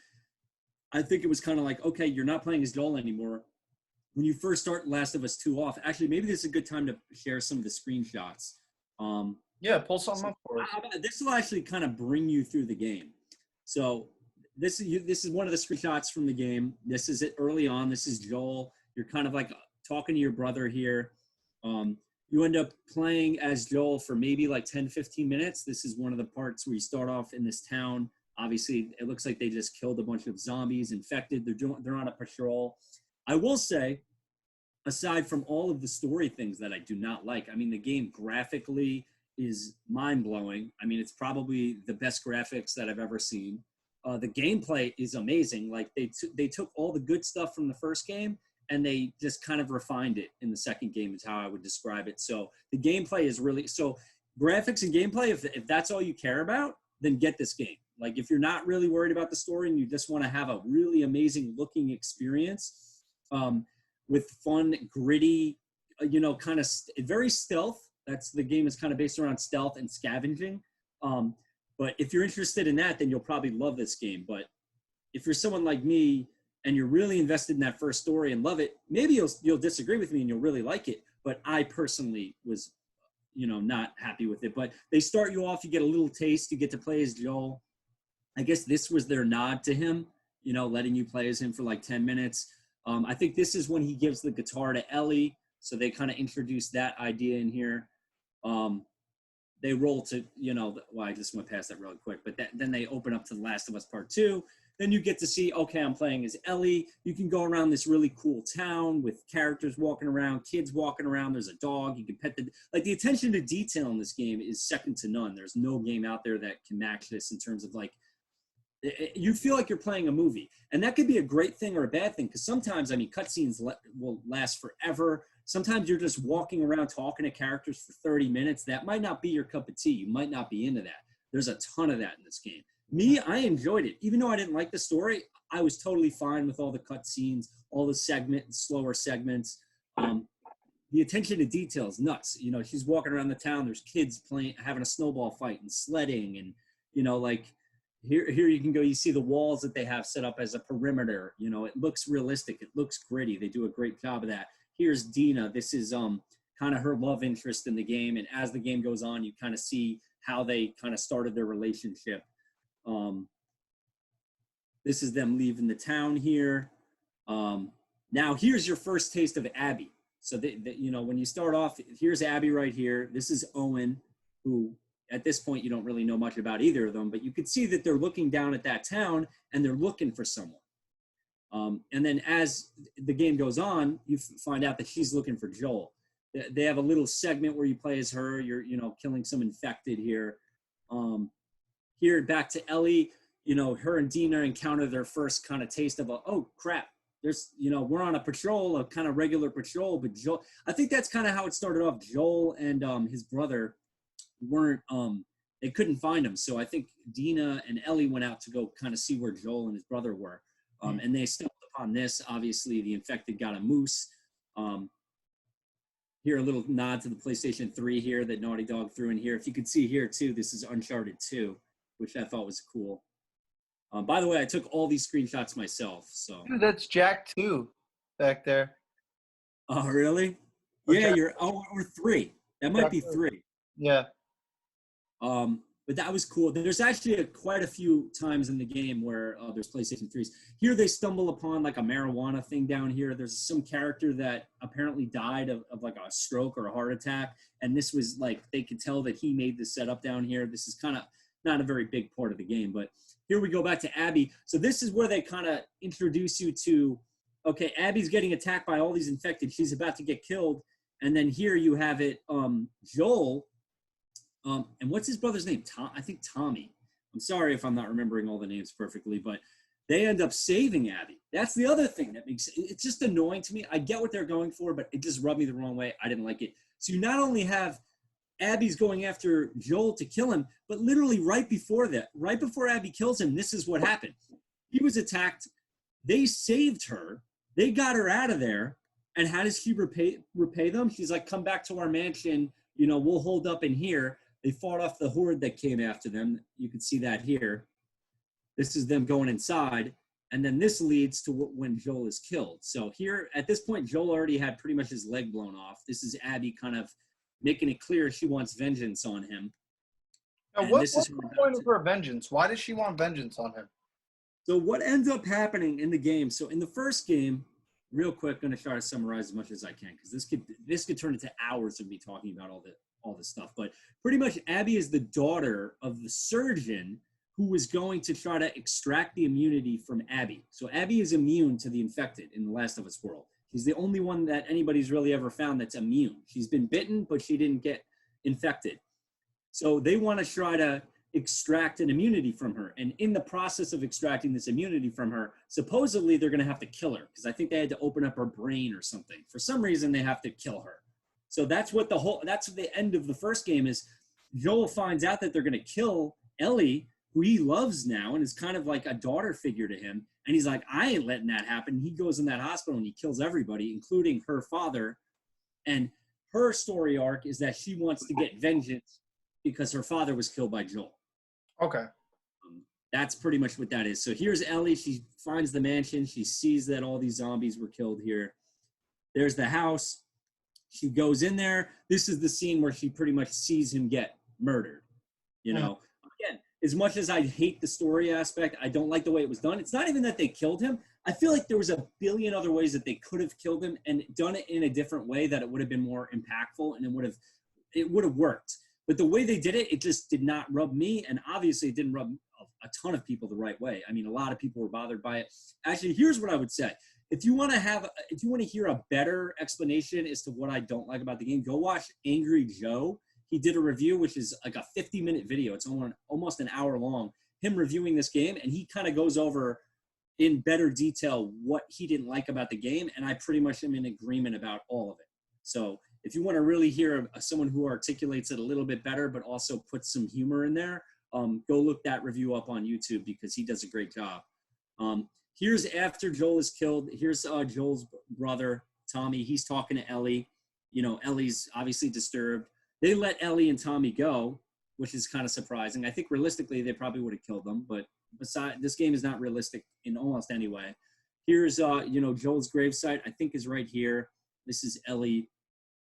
I think it was kind of like, okay, you're not playing as Joel anymore. When you first start Last of Us 2 off, actually, maybe this is a good time to share some of the screenshots. Yeah, pull something up for us. This will actually kind of bring you through the game. So this is one of the screenshots from the game. This is it early on. This is Joel. You're kind of like talking to your brother here. You end up playing as Joel for maybe like 10, 15 minutes. This is one of the parts where you start off in this town. Obviously, it looks like they just killed a bunch of zombies, infected. They're on a patrol. I will say, aside from all of the story things that I do not like, I mean, the game graphically is mind-blowing. I mean, it's probably the best graphics that I've ever seen. The gameplay is amazing. Like, they took all the good stuff from the first game and they just kind of refined it in the second game is how I would describe it. So the gameplay is really – so graphics and gameplay, if that's all you care about, then get this game. Like, if you're not really worried about the story and you just want to have a really amazing-looking experience with fun, gritty, kind of very stealth. That's the game is kind of based around stealth and scavenging. But if you're interested in that, then you'll probably love this game. But if you're someone like me and you're really invested in that first story and love it, maybe you'll disagree with me and you'll really like it. But I personally was, not happy with it. But they start you off, you get a little taste, you get to play as Joel. I guess this was their nod to him, letting you play as him for like 10 minutes. I think this is when he gives the guitar to Ellie. So they kind of introduced that idea in here. They roll to, I just went past that really quick, but then they open up to The Last of Us Part 2. Then you get to see, okay, I'm playing as Ellie. You can go around this really cool town with characters walking around, kids walking around. There's a dog. You can pet the attention to detail in this game is second to none. There's no game out there that can match this in terms of like, you feel like you're playing a movie. And that could be a great thing or a bad thing because sometimes, cutscenes will last forever. Sometimes you're just walking around talking to characters for 30 minutes. That might not be your cup of tea. You might not be into that. There's a ton of that in this game. Me, I enjoyed it. Even though I didn't like the story, I was totally fine with all the cutscenes, all the slower segments. The attention to detail is nuts. She's walking around the town. There's kids having a snowball fight and sledding. And, here you can go, you see the walls that they have set up as a perimeter. It looks realistic. It looks gritty. They do a great job of that. Here's Dina. This is kind of her love interest in the game. And as the game goes on, you kind of see how they kind of started their relationship. This is them leaving the town here. Now here's your first taste of Abby. So, when you start off, here's Abby right here. This is Owen, who at this point you don't really know much about either of them, but you could see that they're looking down at that town and they're looking for someone. And then as the game goes on, you find out that she's looking for Joel. They have a little segment where you play as her. You're, killing some infected here. Here, back to Ellie. Her and Dina encounter their first kind of taste of oh, crap. There's, we're on a patrol, a kind of regular patrol. But Joel, I think that's kind of how it started off. Joel and his brother weren't, they couldn't find him. So I think Dina and Ellie went out to go kind of see where Joel and his brother were. And they stumbled upon this. Obviously, the infected got a moose. Here, a little nod to the PlayStation 3 here that Naughty Dog threw in here. If you could see here, too, this is Uncharted 2, which I thought was cool. By the way, I took all these screenshots myself. So Dude, that's Jack 2 back there. Oh, really? Or Yeah, Jack, or 3. That might Jack be 2. 3. Yeah. But that was cool. There's actually quite a few times in the game where there's PlayStation 3s. Here they stumble upon like a marijuana thing down here. There's some character that apparently died of like a stroke or a heart attack. And this was like, they could tell that he made this setup down here. This is kind of not a very big part of the game. But here we go back to Abby. So this is where they kind of introduce you to, okay, Abby's getting attacked by all these infected. She's about to get killed. And then here you have it, Joel. And what's his brother's name? I think Tommy. I'm sorry if I'm not remembering all the names perfectly, but they end up saving Abby. That's the other thing that makes it's just annoying to me. I get what they're going for, but it just rubbed me the wrong way. I didn't like it. So you not only have Abby's going after Joel to kill him, but literally right before that, right before Abby kills him, this is what happened. He was attacked. They saved her. They got her out of there. And how does he repay them? She's like, come back to our mansion. You know, we'll hold up in here. They fought off the horde that came after them. You can see that here. This is them going inside. And then this leads to when Joel is killed. So here, at this point, Joel already had pretty much his leg blown off. This is Abby kind of making it clear she wants vengeance on him. Now, what's the point of her vengeance? Why does she want vengeance on him? So what ends up happening in the game, so in the first game, real quick, going to try to summarize as much as I can, because this could turn into hours of me talking about all this stuff. But pretty much Abby is the daughter of the surgeon who was going to try to extract the immunity from Abby. So Abby is immune to the infected in The Last of Us world. She's the only one that anybody's really ever found that's immune. She's been bitten, but she didn't get infected. So they want to try to extract an immunity from her. And in the process of extracting this immunity from her, supposedly they're going to have to kill her, because I think they had to open up her brain or something. For some reason, they have to kill her. So that's what that's the end of the first game is. Joel finds out that they're going to kill Ellie, who he loves now and is kind of like a daughter figure to him. And he's like, I ain't letting that happen. He goes in that hospital and he kills everybody, including her father. And her story arc is that she wants to get vengeance because her father was killed by Joel. Okay. That's pretty much what that is. So here's Ellie. She finds the mansion. She sees that all these zombies were killed here. There's the house. She goes in there. This is the scene where she pretty much sees him get murdered. You know, again, as much as I hate the story aspect, I don't like the way it was done. It's not even that they killed him. I feel like there was a billion other ways that they could have killed him and done it in a different way that it would have been more impactful and it would have worked. But the way they did it, it just did not rub me. And obviously it didn't rub a ton of people the right way. I mean, a lot of people were bothered by it. Actually, here's what I would say. If you want to hear a better explanation as to what I don't like about the game, go watch Angry Joe. He did a review, which is like a 50-minute video. It's almost an hour long, him reviewing this game. And he kind of goes over in better detail what he didn't like about the game. And I pretty much am in agreement about all of it. So if you want to really hear someone who articulates it a little bit better, but also puts some humor in there, go look that review up on YouTube because he does a great job. Here's after Joel is killed. Here's Joel's brother, Tommy. He's talking to Ellie. You know, Ellie's obviously disturbed. They let Ellie and Tommy go, which is kind of surprising. I think realistically, they probably would have killed them, but this game is not realistic in almost any way. Here's, Joel's gravesite, I think is right here. This is Ellie,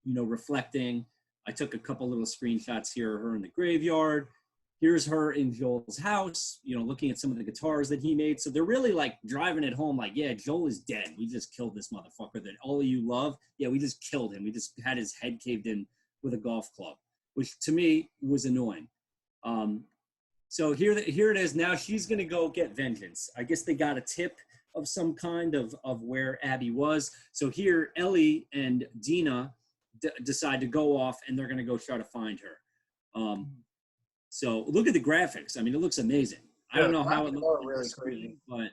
reflecting. I took a couple little screenshots here of her in the graveyard. Here's her in Joel's house, looking at some of the guitars that he made. So they're really like driving it home like, yeah, Joel is dead. We just killed this motherfucker that all of you love. Yeah, we just killed him. We just had his head caved in with a golf club, which to me was annoying. So here it is. Now she's going to go get vengeance. I guess they got a tip of some kind of where Abby was. So here Ellie and Dina decide to go off and they're going to go try to find her. So look at the graphics. I mean, it looks amazing. I don't know how it looks really crazy, but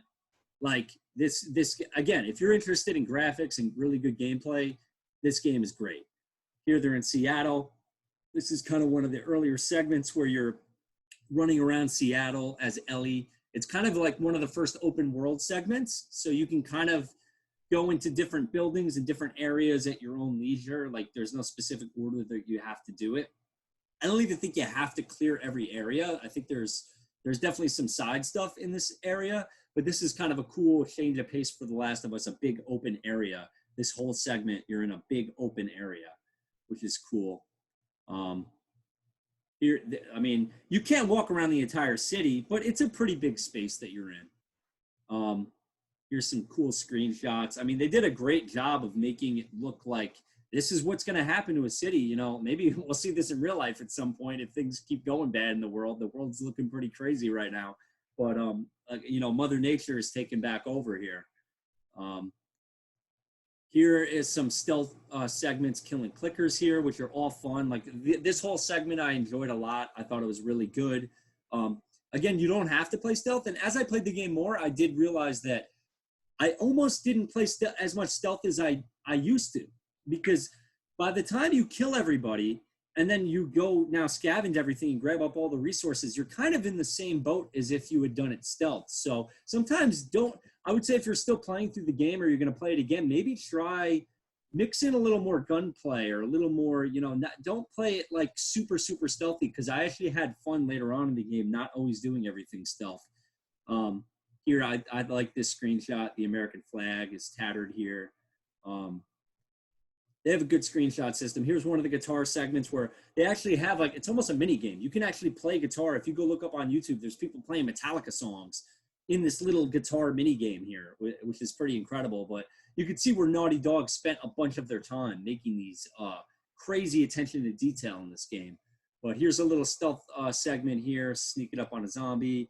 like this again, if you're interested in graphics and really good gameplay, this game is great. Here they're in Seattle. This is kind of one of the earlier segments where you're running around Seattle as Ellie. It's kind of like one of the first open world segments. So you can kind of go into different buildings and different areas at your own leisure. Like there's no specific order that you have to do it. I don't even think you have to clear every area. I think there's definitely some side stuff in this area, but this is kind of a cool change of pace for The Last of Us, a big open area. This whole segment, you're in a big open area, which is cool. Here, I mean, you can't walk around the entire city, but it's a pretty big space that you're in. Here's some cool screenshots. I mean, they did a great job of making it look like this is what's going to happen to a city. Maybe we'll see this in real life at some point if things keep going bad in the world. The world's looking pretty crazy right now. But, Mother Nature is taking back over here. Here is some stealth segments, killing clickers here, which are all fun. Like this whole segment I enjoyed a lot. I thought it was really good. Again, you don't have to play stealth. And as I played the game more, I did realize that I almost didn't play as much stealth as I used to. Because by the time you kill everybody and then you go now scavenge everything and grab up all the resources, you're kind of in the same boat as if you had done it stealth. So sometimes I would say if you're still playing through the game or you're going to play it again, maybe try mix in a little more gunplay or a little more, don't play it like super, super stealthy, because I actually had fun later on in the game, not always doing everything stealth. Here, I like this screenshot. The American flag is tattered here. They have a good screenshot system. Here's one of the guitar segments where they actually have it's almost a mini game. You can actually play guitar. If you go look up on YouTube, there's people playing Metallica songs in this little guitar mini game here, which is pretty incredible. But you can see where Naughty Dog spent a bunch of their time making these crazy attention to detail in this game. But here's a little stealth segment here, sneaking up on a zombie.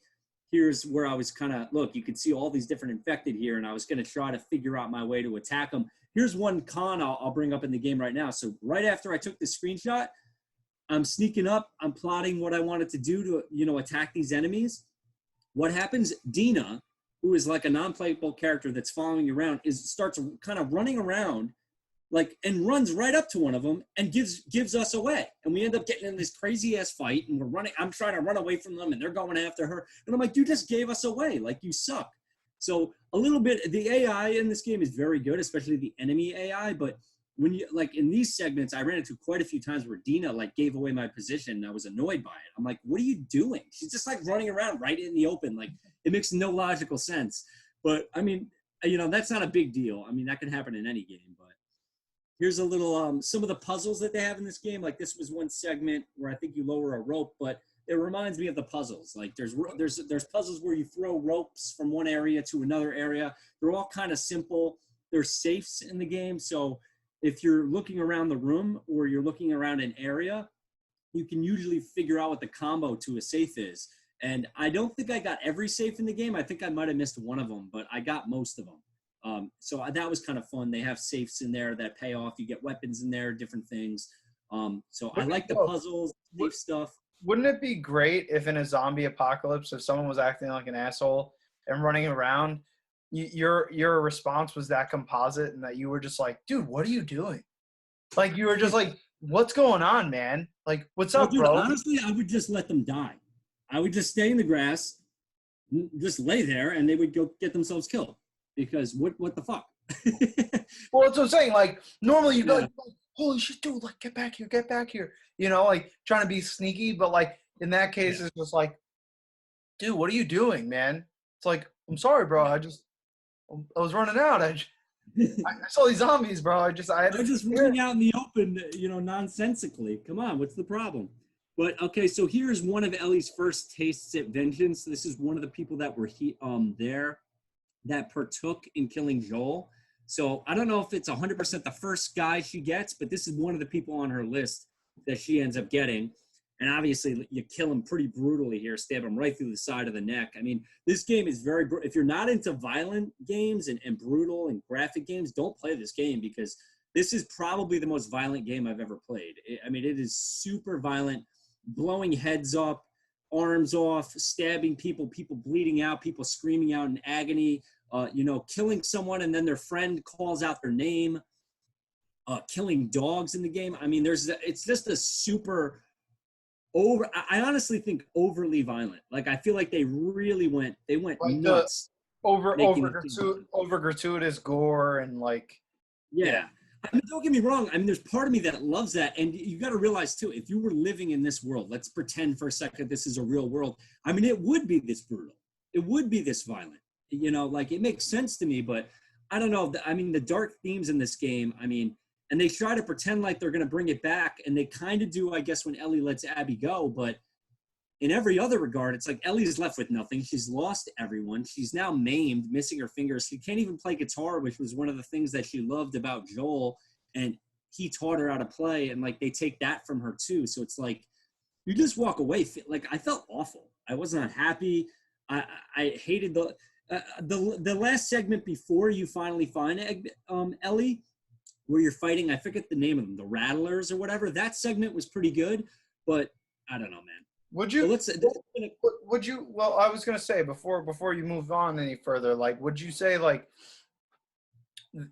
Here's where I was look, you can see all these different infected here, and I was going to try to figure out my way to attack them. Here's one con I'll bring up in the game right now. So right after I took this screenshot, I'm sneaking up. I'm plotting what I wanted to do to, attack these enemies. What happens? Dina, who is like a non-playable character that's following you around, starts kind of running around, and runs right up to one of them and gives us away. And we end up getting in this crazy ass fight, and we're running. I'm trying to run away from them, and they're going after her. And I'm like, you just gave us away. Like, you suck. So a little bit, the AI in this game is very good, especially the enemy AI. But when you, in these segments, I ran into quite a few times where Dina, gave away my position, and I was annoyed by it. I'm like, what are you doing? She's just, running around right in the open. It makes no logical sense. But, I mean, that's not a big deal. I mean, that can happen in any game. But here's a little, some of the puzzles that they have in this game. This was one segment where I think you lower a rope, but it reminds me of the puzzles. There's puzzles where you throw ropes from one area to another area. They're all kind of simple. There's safes in the game. So if you're looking around the room or you're looking around an area, you can usually figure out what the combo to a safe is. And I don't think I got every safe in the game. I think I might have missed one of them, but I got most of them. So that was kind of fun. They have safes in there that pay off. You get weapons in there, different things. So I like the puzzles, safe stuff. Wouldn't it be great if in a zombie apocalypse, if someone was acting like an asshole and running around, your response was that composite, and that you were just like, dude, what are you doing? You were just like, what's going on, man? What's up, dude, bro? Honestly, I would just let them die. I would just stay in the grass, just lay there, and they would go get themselves killed. Because what the fuck? Well, that's what I'm saying. Normally you'd be like, holy shit, dude, get back here, get back here. Trying to be sneaky, but in that case, it's just dude, what are you doing, man? It's I'm sorry, bro. I was running out. I saw these zombies, bro. I just running out in the open, nonsensically. Come on, what's the problem? But okay, so here's one of Ellie's first tastes at vengeance. This is one of the people that were there that partook in killing Joel. So I don't know if it's 100% the first guy she gets, but this is one of the people on her list that she ends up getting. And obviously, you kill him pretty brutally here, stab him right through the side of the neck. I mean, this game is very if you're not into violent games and brutal and graphic games, don't play this game, because this is probably the most violent game I've ever played. It is super violent, blowing heads up, arms off, stabbing people bleeding out, people screaming out in agony, killing someone and then their friend calls out their name, killing dogs in the game. I mean, it's just a super I honestly think overly violent. I feel like they really went nuts. Over gratuitous gore and yeah. I mean, don't get me wrong. I mean, there's part of me that loves that. And you got to realize, too, if you were living in this world, let's pretend for a second this is a real world. I mean, it would be this brutal. It would be this violent. It makes sense to me, but I don't know. I mean, the dark themes in this game, and they try to pretend like they're going to bring it back, and they kind of do, I guess, when Ellie lets Abby go. But in every other regard, it's like Ellie's left with nothing. She's lost everyone. She's now maimed, missing her fingers. She can't even play guitar, which was one of the things that she loved about Joel, and he taught her how to play, and they take that from her too. So it's you just walk away. I felt awful. I was not happy. I hated the last segment before you finally find Ellie, where you're fighting, I forget the name of them, the Rattlers or whatever. That segment was pretty good, but I don't know, man. Would you? Well, I was gonna say before you move on any further, would you say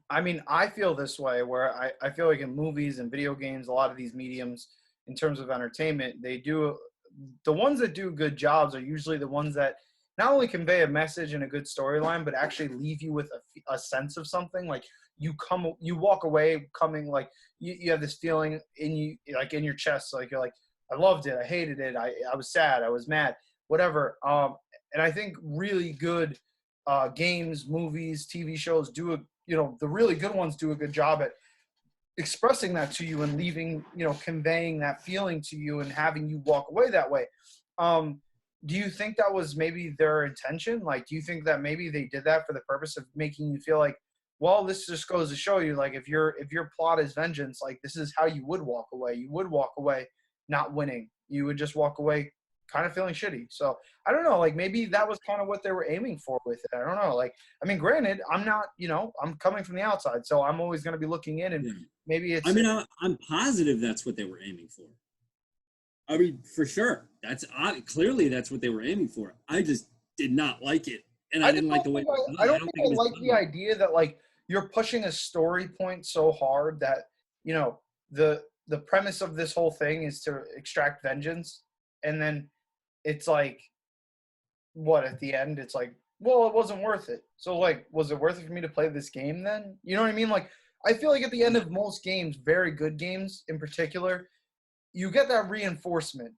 I mean, I feel this way where I feel like in movies and video games, a lot of these mediums, in terms of entertainment, the ones that do good jobs are usually the ones that not only convey a message and a good storyline, but actually leave you with a sense of something. Like you walk away coming like you have this feeling in you, like in your chest, like you're like, I loved it, I hated it, I was sad, I was mad, whatever. And I think really good games, movies, TV shows the really good ones do a good job at expressing that to you and leaving, conveying that feeling to you and having you walk away that way. Do you think that was maybe their intention? Like, do you think that maybe they did that for the purpose of making you feel like, well, this just goes to show you, like, if your plot is vengeance, like, this is how you would walk away. You would walk away not winning. You would just walk away kind of feeling shitty. So I don't know, like, maybe that was kind of what they were aiming for with it. I don't know. Like, I mean, granted, I'm not, I'm coming from the outside, so I'm always going to be looking in, and maybe it's. I mean, I'm positive that's what they were aiming for. I mean, for sure. Clearly that's what they were aiming for. I just did not like it, and I didn't like the way. I don't think I like the idea that, like, you're pushing a story point so hard that the premise of this whole thing is to extract vengeance, and then it's like, what, at the end it's like, well, it wasn't worth it. So, like, was it worth it for me to play this game then? You know what I mean? Like, I feel like at the end of most games, very good games in particular, you get that reinforcement.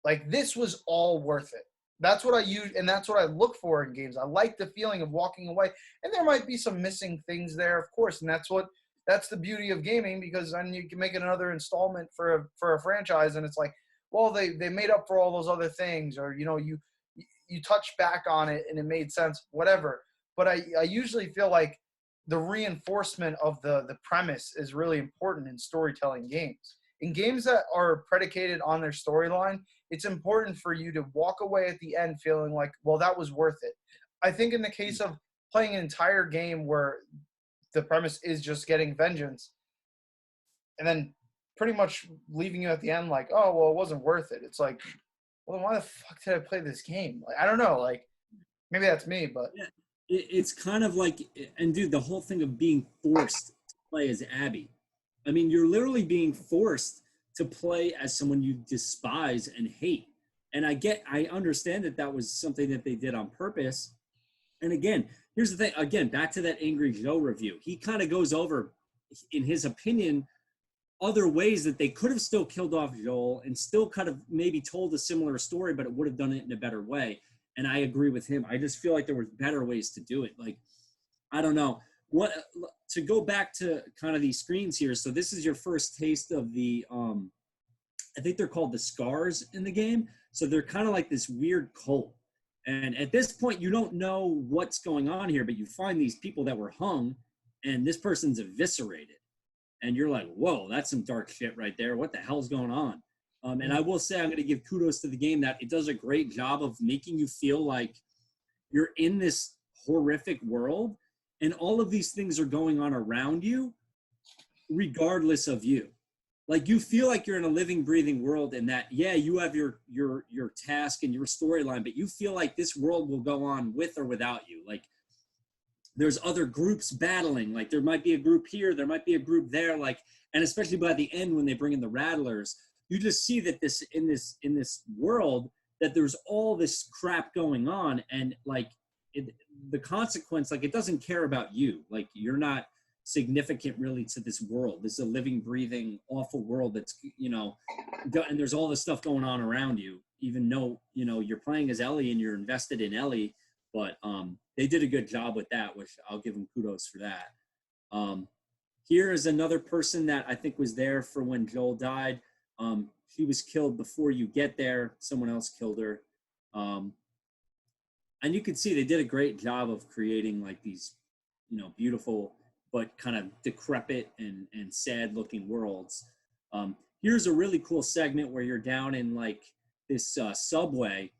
Like, this was all worth it. That's what I use, and that's what I look for in games. I like the feeling of walking away, and there might be some missing things there, of course, and that's the beauty of gaming, because then you can make another installment for a franchise, and it's like, well, they made up for all those other things, or you touch back on it and it made sense, whatever. But I usually feel like the reinforcement of the premise is really important in storytelling games. In games that are predicated on their storyline, it's important for you to walk away at the end feeling like, well, that was worth it. I think in the case of playing an entire game where the premise is just getting vengeance, and then pretty much leaving you at the end like, oh, well, it wasn't worth it. It's like, well, then why the fuck did I play this game? Like, I don't know. Like, maybe that's me, but. Yeah, it's kind of like, and dude, the whole thing of being forced to play as Abby. I mean, you're literally being forced to play as someone you despise and hate. And I understand that was something that they did on purpose. And again, here's the thing. Again, back to that Angry Joe review. He kind of goes over, in his opinion, other ways that they could have still killed off Joel and still kind of maybe told a similar story, but it would have done it in a better way. And I agree with him. I just feel like there were better ways to do it. Like, I don't know. To go back to kind of these screens here. So this is your first taste of the, I think they're called the Scars in the game. So they're kind of like this weird cult. And at this point, you don't know what's going on here, but you find these people that were hung and this person's eviscerated. And you're like, whoa, that's some dark shit right there. What the hell's going on? And I will say, I'm going to give kudos to the game that it does a great job of making you feel like you're in this horrific world and all of these things are going on around you, regardless of you. Like, you feel like you're in a living, breathing world, and that, yeah, you have your task and your storyline, but you feel like this world will go on with or without you. Like, there's other groups battling. Like, there might be a group here, there might be a group there. Like, and especially by the end when they bring in the Rattlers, you just see that in this world that there's all this crap going on, and like the consequence, like, it doesn't care about you. Like, you're not significant really to this world. This is a living, breathing, awful world that's, and there's all this stuff going on around you, even though, you're playing as Ellie and you're invested in Ellie, but they did a good job with that, which I'll give them kudos for that. Here is another person that I think was there for when Joel died. She was killed before you get there. Someone else killed her. And you can see they did a great job of creating like these, beautiful but kind of decrepit and sad looking worlds. Here's a really cool segment where you're down in like this subway.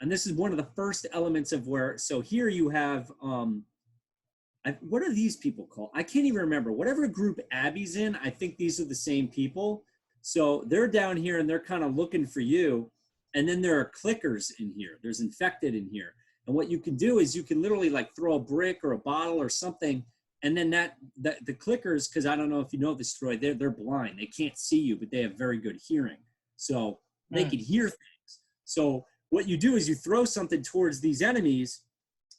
And this is one of the first elements of where, so here you have, what are these people called? I can't even remember. Whatever group Abby's in, I think these are the same people. So they're down here and they're kind of looking for you. And then there are clickers in here. There's infected in here. And what you can do is you can literally like throw a brick or a bottle or something. And then the clickers, because I don't know if you know this, Troy, they're blind. They can't see you, but they have very good hearing. so they can hear things. So what you do is you throw something towards these enemies,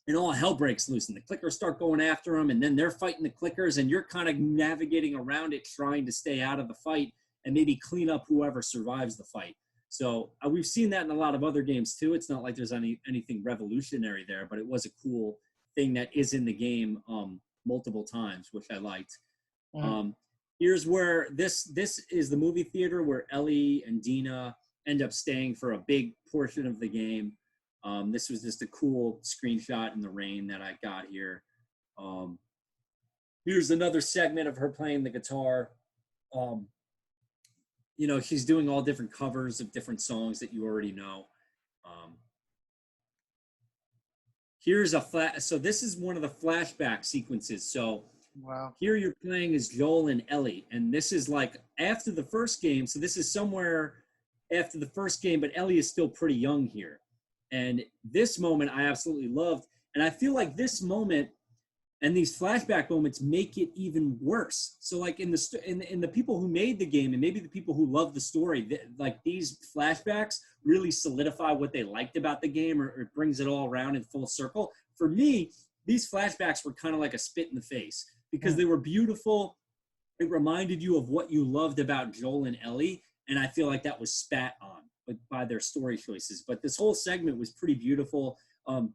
and all hell breaks loose, and the clickers start going after them, and then they're fighting the clickers, and you're kind of navigating around it, trying to stay out of the fight and maybe clean up whoever survives the fight. So we've seen that in a lot of other games too. It's not like there's anything revolutionary there, but it was a cool thing that is in the game multiple times, which I liked. Here's where this is the movie theater where Ellie and Dina end up staying for a big portion of the game. This was just a cool screenshot in the rain that I got here. Here's another segment of her playing the guitar. You know, she's doing all different covers of different songs that you already know. Here's so this is one of the flashback sequences. So Wow. here you're playing as Joel and Ellie, and this is like after the first game. So this is somewhere after the first game, but Ellie is still pretty young here. And this moment I absolutely loved. And I feel like this moment and these flashback moments make it even worse. So like in the people who made the game and maybe the people who love the story, like these flashbacks really solidify what they liked about the game, or it brings it all around in full circle. For me, these flashbacks were kind of like a spit in the face because they were beautiful. It reminded you of what you loved about Joel and Ellie. And I feel like that was spat on by their story choices. But this whole segment was pretty beautiful.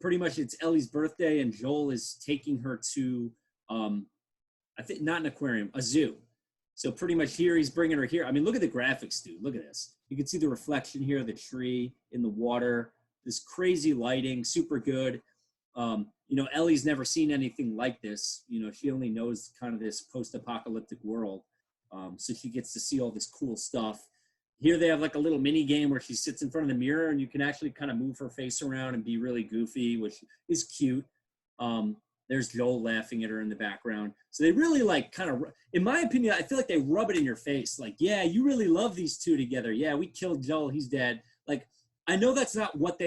Pretty much it's Ellie's birthday and Joel is taking her to, I think not an aquarium, a zoo. So pretty much here he's bringing her here. I mean, look at the graphics, dude. Look at this. You can see the reflection here of the tree in the water, this crazy lighting, super good. You know, Ellie's never seen anything like this. You know, she only knows kind of this post-apocalyptic world. So she gets to see all this cool stuff. Here they have like a little mini game where she sits in front of the mirror and you can actually kind of move her face around and be really goofy, which is cute. There's Joel laughing at her in the background. So they really like kind of, in my opinion, I feel like they rub it in your face. Like, yeah, you really love these two together. Yeah, we killed Joel. He's dead. Like, I know that's not what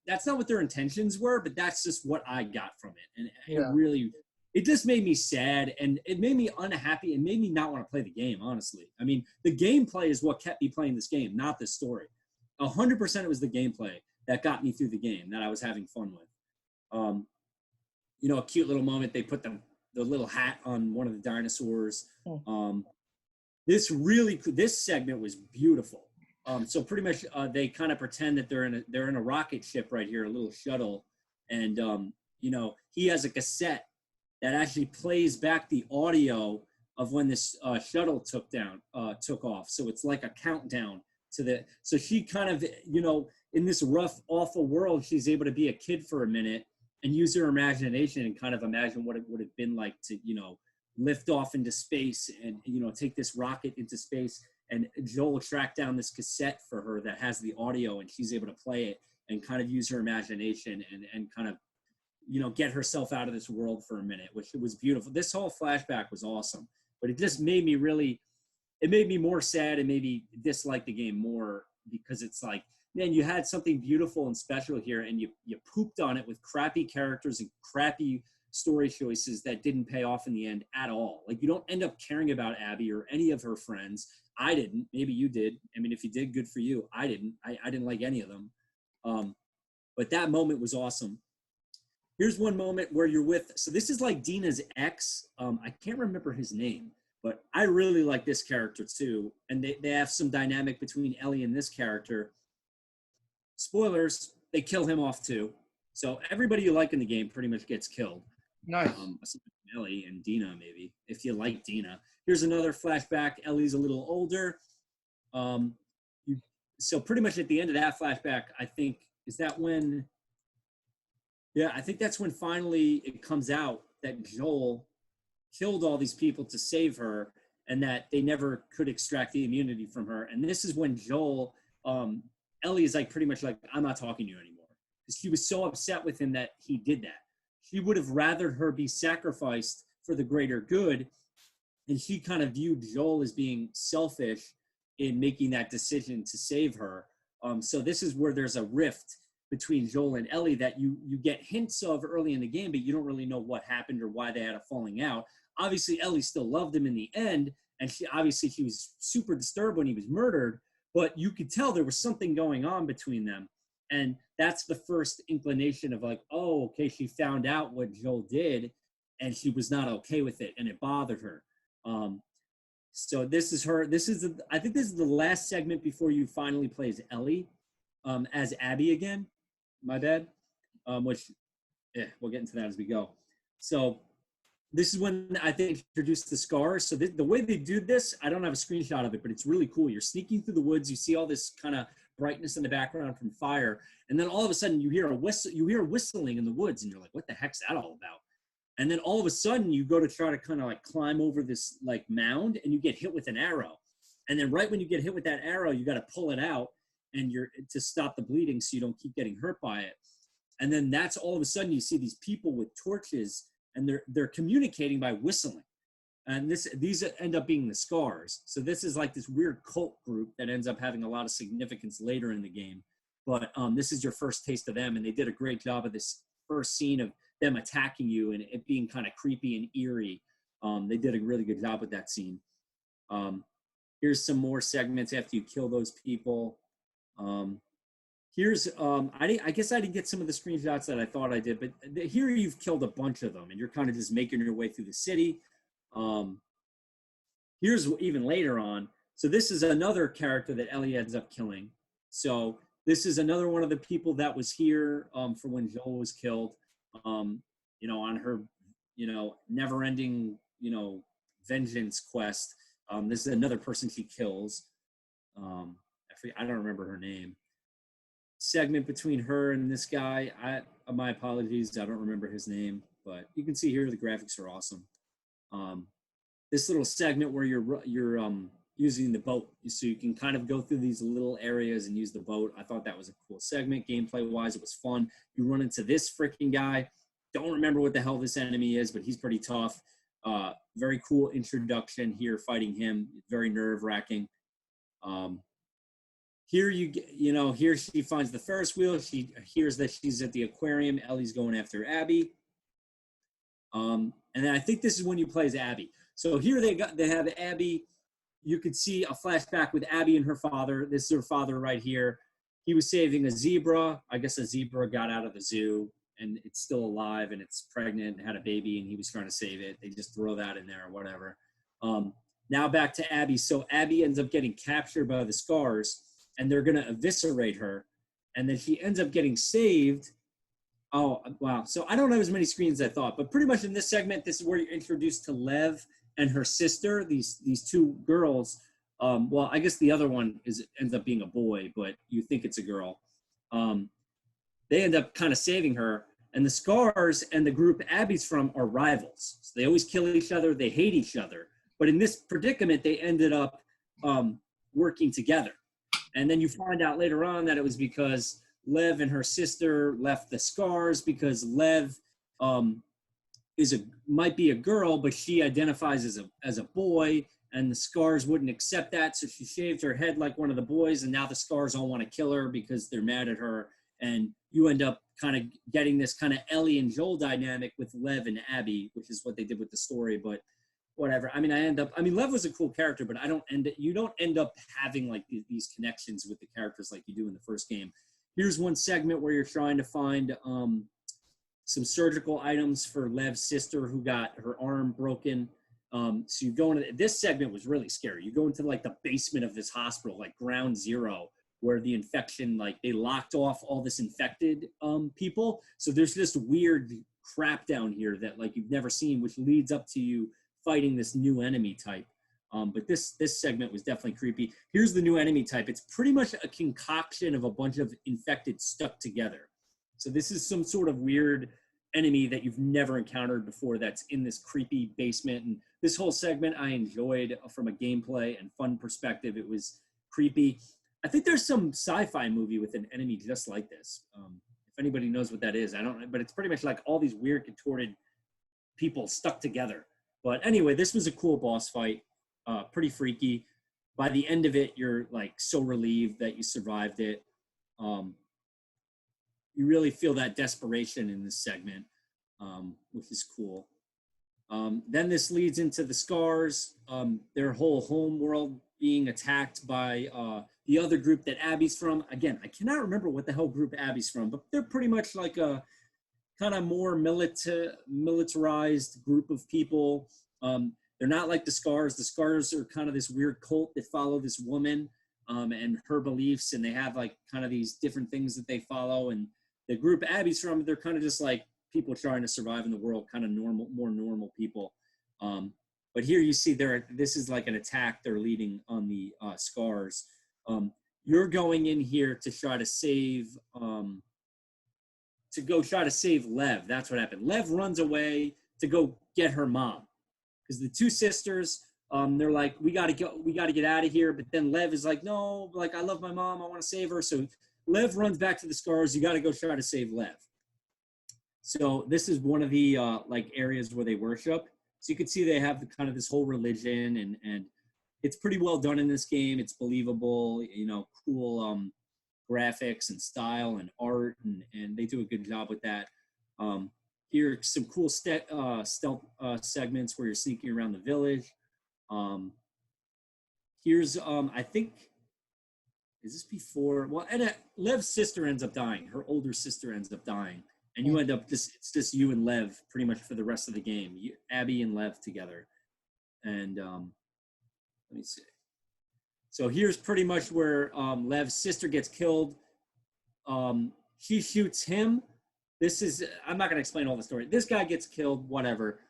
that's not what their intentions were, but that's just what I got from it. And it just made me sad and it made me unhappy and made me not want to play the game, honestly. I mean, the gameplay is what kept me playing this game, not the story. 100% it was the gameplay that got me through the game that I was having fun with. You know, a cute little moment, they put the little hat on one of the dinosaurs. This segment was beautiful. So pretty much they kind of pretend that they're in a rocket ship right here, a little shuttle. And, you know, he has a cassette that actually plays back the audio of when this shuttle took off. So it's like a countdown to so she kind of, you know, in this rough, awful world, she's able to be a kid for a minute and use her imagination and kind of imagine what it would have been like to, you know, lift off into space and, you know, take this rocket into space. And Joel tracked down this cassette for her that has the audio and she's able to play it and kind of use her imagination and kind of, you know, get herself out of this world for a minute, which was beautiful. This whole flashback was awesome, but it just made me more sad and maybe dislike the game more because it's like, man, you had something beautiful and special here and you pooped on it with crappy characters and crappy story choices that didn't pay off in the end at all. Like you don't end up caring about Abby or any of her friends. I didn't. Maybe you did. I mean, if you did, good for you. I didn't. I didn't like any of them. But that moment was awesome. Here's one moment where you're with, so this is like Dina's ex. I can't remember his name, but I really like this character too. And they have some dynamic between Ellie and this character. Spoilers, they kill him off too. So everybody you like in the game pretty much gets killed. Nice. Ellie and Dina, maybe, if you like Dina. Here's another flashback. Ellie's a little older. So pretty much at the end of that flashback, I think, is that when, yeah, I think that's when finally it comes out that Joel killed all these people to save her and that they never could extract the immunity from her. And this is when Joel, Ellie is like pretty much like, I'm not talking to you anymore. Because she was so upset with him that he did that. She would have rather her be sacrificed for the greater good. And she kind of viewed Joel as being selfish in making that decision to save her. So this is where there's a rift between Joel and Ellie that you get hints of early in the game, but you don't really know what happened or why they had a falling out. Obviously, Ellie still loved him in the end, and she was super disturbed when he was murdered, but you could tell there was something going on between them. And that's the first inclination of like, oh, okay, she found out what Joel did and she was not okay with it and it bothered her. So this is her. I think this is the last segment before you finally plays Ellie as Abby again. My bad. Which, we'll get into that as we go. So this is when I think introduced the scars. So the way they do this, I don't have a screenshot of it, but it's really cool. You're sneaking through the woods. You see all this kind of brightness in the background from fire, and then all of a sudden you hear a whistle. You hear whistling in the woods, and you're like, "What the heck's that all about?" And then all of a sudden you go to try to kind of like climb over this like mound, and you get hit with an arrow. And then right when you get hit with that arrow, you got to pull it out, and you're to stop the bleeding so you don't keep getting hurt by it. And then that's all of a sudden you see these people with torches, and they're communicating by whistling. And these end up being the scars. So this is like this weird cult group that ends up having a lot of significance later in the game. But this is your first taste of them, and they did a great job of this first scene of them attacking you and it being kind of creepy and eerie. They did a really good job with that scene. Here's some more segments after you kill those people. Here's I guess I didn't get some of the screenshots that I thought I did, but here you've killed a bunch of them and you're kind of just making your way through the city. Here's even later on. So this is another character that Ellie ends up killing. So this is another one of the people that was here for when Joel was killed. On her, never-ending, vengeance quest. This is another person she kills. I don't remember her name. Segment between her and this guy. My apologies, I don't remember his name, but you can see here the graphics are awesome. This little segment where you're using the boat, so you can kind of go through these little areas and use the boat. I thought that was a cool segment. Gameplay wise, it was fun. You run into this freaking guy. Don't remember what the hell this enemy is, but he's pretty tough. Very cool introduction here, fighting him. Very nerve-wracking. Here here she finds the Ferris wheel. She hears that she's at the aquarium. Ellie's going after Abby. And then I think this is when you play as Abby. So here they have Abby. You could see a flashback with Abby and her father. This is her father right here. He was saving a zebra. I guess a zebra got out of the zoo and it's still alive and it's pregnant and had a baby and he was trying to save it. They just throw that in there or whatever. Now back to Abby. So Abby ends up getting captured by the scars and they're going to eviscerate her. And then she ends up getting saved. Oh, wow. So I don't have as many screens as I thought, but pretty much in this segment, this is where you're introduced to Lev and her sister, these two girls. Well, I guess the other one ends up being a boy, but you think it's a girl. They end up kind of saving her, and the Scars and the group Abby's from are rivals. So they always kill each other. They hate each other. But in this predicament, they ended up working together. And then you find out later on that it was because Lev and her sister left the Scars because Lev might be a girl, but she identifies as a boy, and the Scars wouldn't accept that, so she shaved her head like one of the boys, and now the Scars all want to kill her because they're mad at her, and you end up kind of getting this kind of Ellie and Joel dynamic with Lev and Abby, which is what they did with the story, but whatever. I mean, Lev was a cool character, but you don't end up having like these connections with the characters like you do in the first game. Here's one segment where you're trying to find some surgical items for Lev's sister who got her arm broken. So you go into this segment was really scary. You go into like the basement of this hospital, like ground zero, where the infection, like they locked off all this infected people. So there's this weird crap down here that like you've never seen, which leads up to you fighting this new enemy type. But this segment was definitely creepy. Here's the new enemy type. It's pretty much a concoction of a bunch of infected stuck together. So this is some sort of weird enemy that you've never encountered before that's in this creepy basement. And this whole segment I enjoyed from a gameplay and fun perspective. It was creepy. I think there's some sci-fi movie with an enemy just like this. If anybody knows what that is, I don't know. But it's pretty much like all these weird contorted people stuck together. But anyway, this was a cool boss fight. Pretty freaky. By the end of it, you're like so relieved that you survived it. You really feel that desperation in this segment, which is cool. Then this leads into the Scars. Their whole home world being attacked by the other group that Abby's from. Again, I cannot remember what the hell group Abby's from, but they're pretty much like a kind of more militarized group of people. They're not like the Scars. The Scars are kind of this weird cult that follow this woman and her beliefs, and they have like kind of these different things that they follow. And the group Abby's from, they're kind of just like people trying to survive in the world, kind of more normal people. But here you see this is like an attack they're leading on the Scars. You're going in here to try to save Lev. That's what happened. Lev runs away to go get her mom because the two sisters, they're like, we got to get out of here. But then Lev is like, no, like I love my mom, I want to save her. So Lev runs back to the Scars. You got to go try to save Lev. So this is one of the like areas where they worship. So you can see they have kind of this whole religion, and it's pretty well done in this game. It's believable, cool graphics and style and art, and they do a good job with that. Here are some cool stealth segments where you're sneaking around the village. Here's, I think, is this before? Well, Lev's sister ends up dying. Her older sister ends up dying. And you end up it's just you and Lev pretty much for the rest of the game. Abby and Lev together. And let me see. So here's pretty much where Lev's sister gets killed. She shoots him. I'm not going to explain all the story. This guy gets killed, whatever.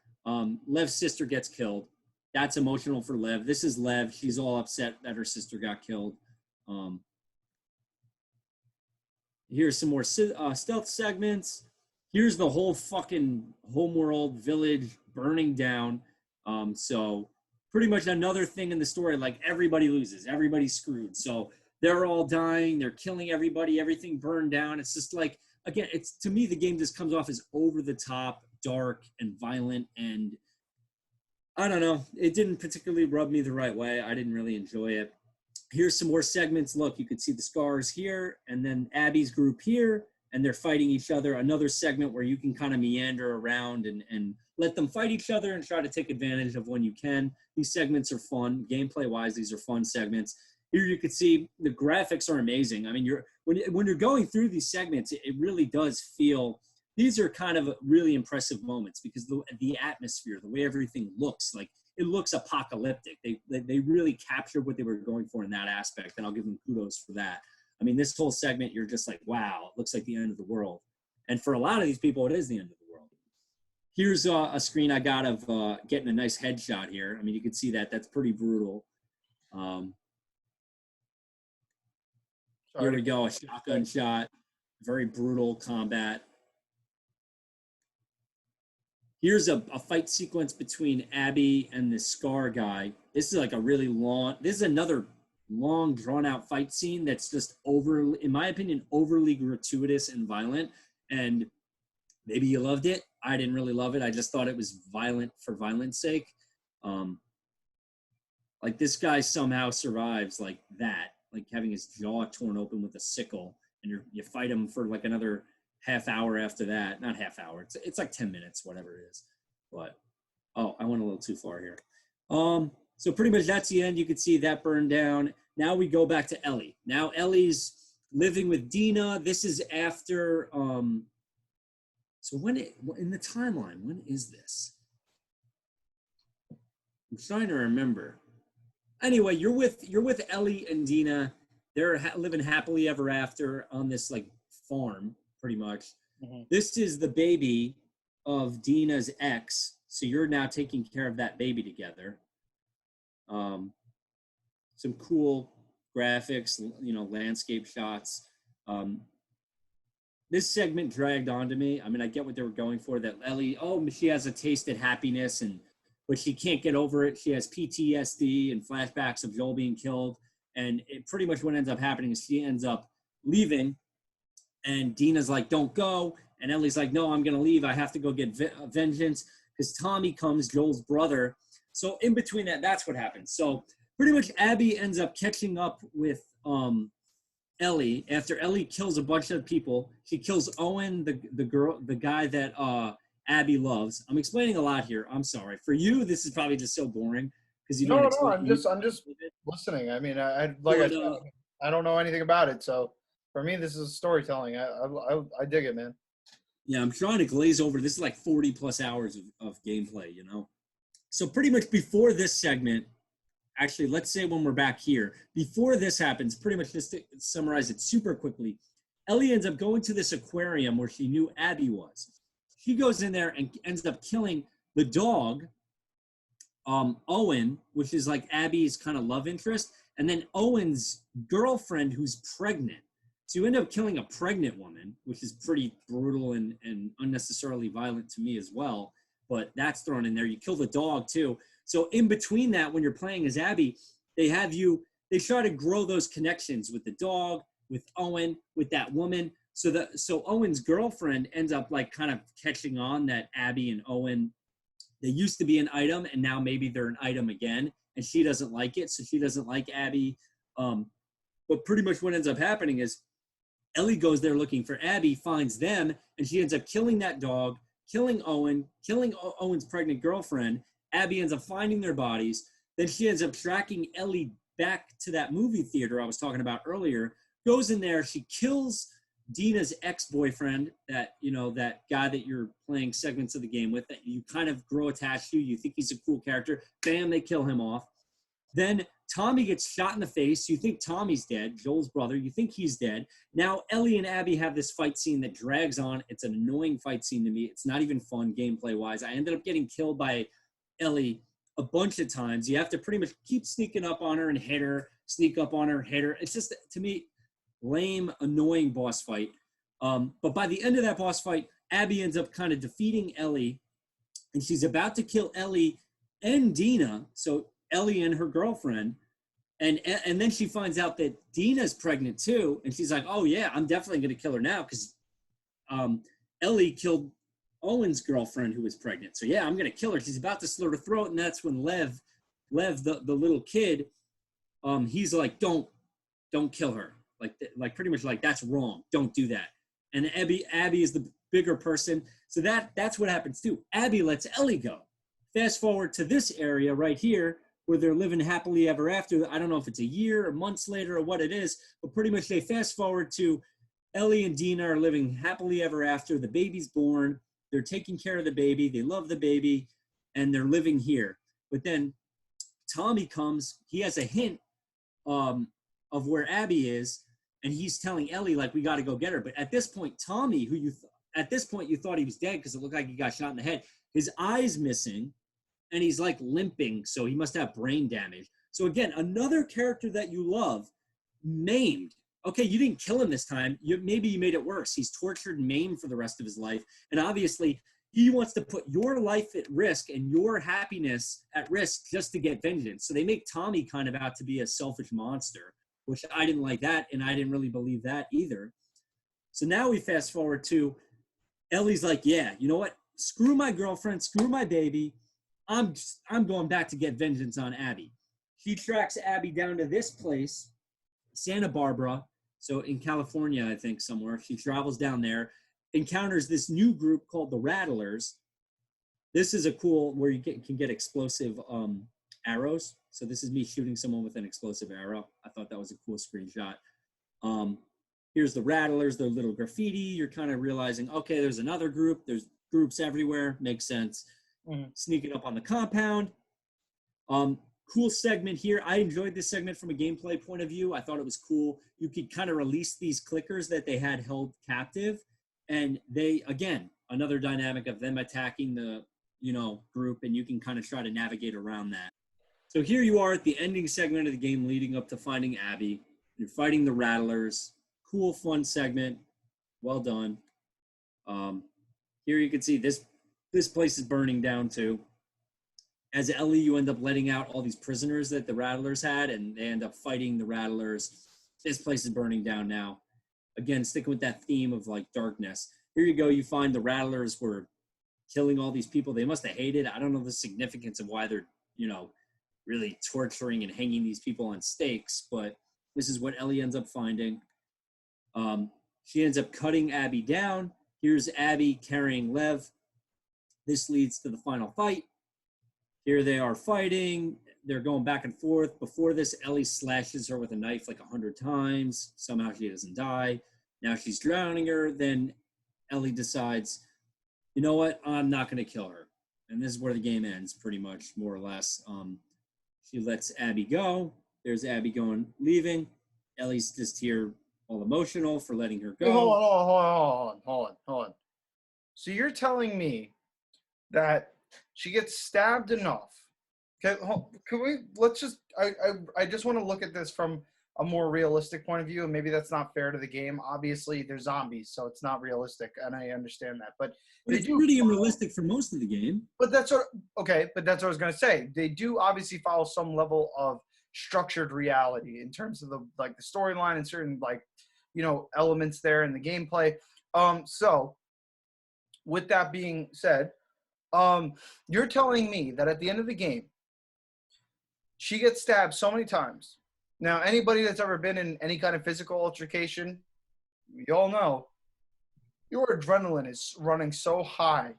Lev's sister gets killed. That's emotional for Lev. This is Lev. She's all upset that her sister got killed. Here's some more stealth segments. Here's the whole fucking homeworld village burning down. So pretty much another thing in the story, like everybody loses, everybody's screwed. So they're all dying, they're killing everybody, everything burned down. It's just like, again, to me, the game just comes off as over the top, dark, and violent. And I don't know, it didn't particularly rub me the right way. I didn't really enjoy it. Here's some more segments. Look, you can see the Scars here, and then Abby's group here, and they're fighting each other. Another segment where you can kind of meander around and let them fight each other and try to take advantage of when you can. These segments are fun. Gameplay-wise, these are fun segments. Here you can see the graphics are amazing. I mean, when you're going through these segments, it really does feel – these are kind of really impressive moments because the atmosphere, the way everything looks, like it looks apocalyptic. They really captured what they were going for in that aspect, and I'll give them kudos for that. I mean, this whole segment, you're just like, wow, it looks like the end of the world. And for a lot of these people, it is the end of the world. Here's a screen I got of getting a nice headshot here. I mean, you can see that. That's pretty brutal. Here we go, a shotgun shot. Very brutal combat. Here's a fight sequence between Abby and the Scar guy. This is like this is another long, drawn-out fight scene that's just in my opinion, overly gratuitous and violent. And maybe you loved it. I didn't really love it. I just thought it was violent for violence sake. Like this guy somehow survives like that, like having his jaw torn open with a sickle, and you fight him for like another half hour after that. Not half hour. It's like 10 minutes, whatever it is. But, oh, I went a little too far here. So pretty much that's the end. You can see that burned down. Now we go back to Ellie. Now Ellie's living with Dina. This is after, so in the timeline, when is this? I'm trying to remember. Anyway, you're with Ellie and Dina. They're living happily ever after on this like farm, pretty much. Mm-hmm. This is the baby of Dina's ex. So you're now taking care of that baby together. Some cool graphics, landscape shots. This segment dragged on to me. I mean, I get what they were going for, that Ellie, she has a taste at happiness, but she can't get over it. She has PTSD and flashbacks of Joel being killed. And it pretty much what ends up happening is she ends up leaving, and Dina's like, don't go. And Ellie's like, no, I'm going to leave. I have to go get vengeance because Tommy comes, Joel's brother. So in between that's what happens. So pretty much Abby ends up catching up with Ellie after Ellie kills a bunch of people. She kills Owen, the guy that Abby loves. I'm explaining a lot here. I'm sorry. For you, this is probably just so boring. because you No, don't no, explain. I'm just listening. I mean, I like I said, I don't know anything about it, so for me, this is storytelling. I dig it, man. Yeah, I'm trying to glaze over. This is like 40 plus hours of gameplay, you know? So pretty much before this segment, actually, let's say when we're back here, before this happens, pretty much just to summarize it super quickly, Ellie ends up going to this aquarium where she knew Abby was. She goes in there and ends up killing the dog, Owen, which is like Abby's kind of love interest, and then Owen's girlfriend who's pregnant. So you end up killing a pregnant woman, which is pretty brutal and unnecessarily violent to me as well. But that's thrown in there. You kill the dog too. So in between that, when you're playing as Abby, they try to grow those connections with the dog, with Owen, with that woman. So Owen's girlfriend ends up like kind of catching on that Abby and Owen, they used to be an item and now maybe they're an item again. And she doesn't like it. So she doesn't like Abby. But pretty much what ends up happening is Ellie goes there looking for Abby, finds them, and she ends up killing that dog, killing Owen, killing Owen's pregnant girlfriend. Abby ends up finding their bodies. Then she ends up tracking Ellie back to that movie theater I was talking about earlier, goes in there, she kills Dina's ex-boyfriend, that guy that you're playing segments of the game with, that you kind of grow attached to, you think he's a cool character, bam, they kill him off. Then Tommy gets shot in the face. You think Tommy's dead, Joel's brother. You think he's dead. Now Ellie and Abby have this fight scene that drags on. It's an annoying fight scene to me. It's not even fun gameplay-wise. I ended up getting killed by Ellie a bunch of times. You have to pretty much keep sneaking up on her and hit her, sneak up on her, hit her. It's just, to me, lame, annoying boss fight. But by the end of that boss fight, Abby ends up kind of defeating Ellie, and she's about to kill Ellie and Dina. So Ellie and her girlfriend, and then she finds out that Dina's pregnant too, and she's like, oh yeah, I'm definitely going to kill her now because Ellie killed Owen's girlfriend who was pregnant. So yeah, I'm going to kill her. She's about to slit her throat, and that's when Lev, the little kid, he's like, don't kill her. Like pretty much like, that's wrong. Don't do that. And Abby is the bigger person. So that's what happens too. Abby lets Ellie go. Fast forward to this area right here, where they're living happily ever after. I don't know if it's a year or months later or what it is, but pretty much they fast forward to Ellie and Dina are living happily ever after. The baby's born. They're taking care of the baby. They love the baby, and they're living here. But then Tommy comes. He has a hint of where Abby is, and he's telling Ellie, like, we got to go get her. But at this point, Tommy, who at this point you thought he was dead because it looked like he got shot in the head, his eye's missing. And he's like limping, so he must have brain damage. So again, another character that you love, maimed. Okay, you didn't kill him this time. Maybe you made it worse. He's tortured and maimed for the rest of his life. And obviously, he wants to put your life at risk and your happiness at risk just to get vengeance. So they make Tommy kind of out to be a selfish monster, which I didn't like that, and I didn't really believe that either. So now we fast forward to Ellie's like, yeah, you know what? Screw my girlfriend, screw my baby. I'm going back to get vengeance on Abby. She tracks Abby down to this place, Santa Barbara, so in California, I think somewhere. She travels down there, encounters this new group called the Rattlers. This is a cool, where you can get explosive arrows. So this is me shooting someone with an explosive arrow. I thought that was a cool screenshot. Here's the Rattlers, their little graffiti. You're kind of realizing, okay, there's another group. There's groups everywhere. Makes sense. Sneaking up on the compound. Cool segment here. I enjoyed this segment from a gameplay point of view. I thought it was cool. You could kind of release these clickers that they had held captive, and they, again, another dynamic of them attacking the group, and you can kind of try to navigate around that. So here you are at the ending segment of the game leading up to finding Abby. You're fighting the Rattlers. Cool, fun segment. Well done. Here you can see this place is burning down too. As Ellie, you end up letting out all these prisoners that the Rattlers had, and they end up fighting the Rattlers. This place is burning down now. Again, sticking with that theme of like darkness. Here you go. You find the Rattlers were killing all these people. They must have hated. I don't know the significance of why they're, really torturing and hanging these people on stakes, but this is what Ellie ends up finding. She ends up cutting Abby down. Here's Abby carrying Lev. This leads to the final fight. Here they are fighting. they're going back and forth. Before this, Ellie slashes her with a knife like 100 times. Somehow she doesn't die. Now she's drowning her. Then Ellie decides, you know what? I'm not going to kill her. And this is where the game ends, pretty much, more or less. She lets Abby go. There's Abby leaving. Ellie's just here all emotional for letting her go. Hey, hold on. So you're telling me that she gets stabbed enough? Can we? Let's just. I just want to look at this from a more realistic point of view, and maybe that's not fair to the game. Obviously, they're zombies, so it's not realistic, and I understand that. But it's pretty unrealistic for most of the game. But that's what. Okay, but that's what I was gonna say. They do obviously follow some level of structured reality in terms of the storyline and certain elements there in the gameplay. So with that being said, you're telling me that at the end of the game, she gets stabbed so many times. Now, anybody that's ever been in any kind of physical altercation, you all know, your adrenaline is running so high.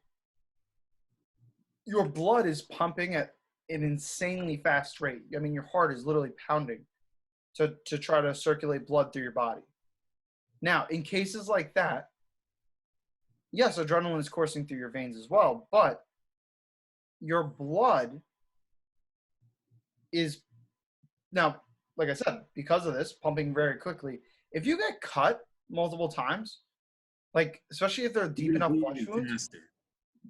Your blood is pumping at an insanely fast rate. I mean, your heart is literally pounding to try to circulate blood through your body. Now, in cases like that, yes, adrenaline is coursing through your veins as well, but your blood is now, like I said, because of this, pumping very quickly. If you get cut multiple times, especially if they're deep enough flesh wounds,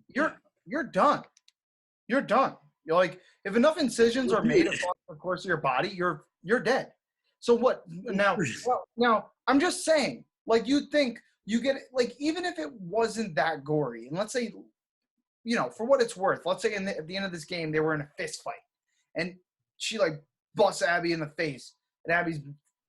you're done. You're done. You're if enough incisions are made across the course of your body, you're dead. So what now? Now I'm just saying, you think you get even if it wasn't that gory, and let's say, for what it's worth, let's say at the end of this game they were in a fist fight, and she busts Abby in the face, and Abby's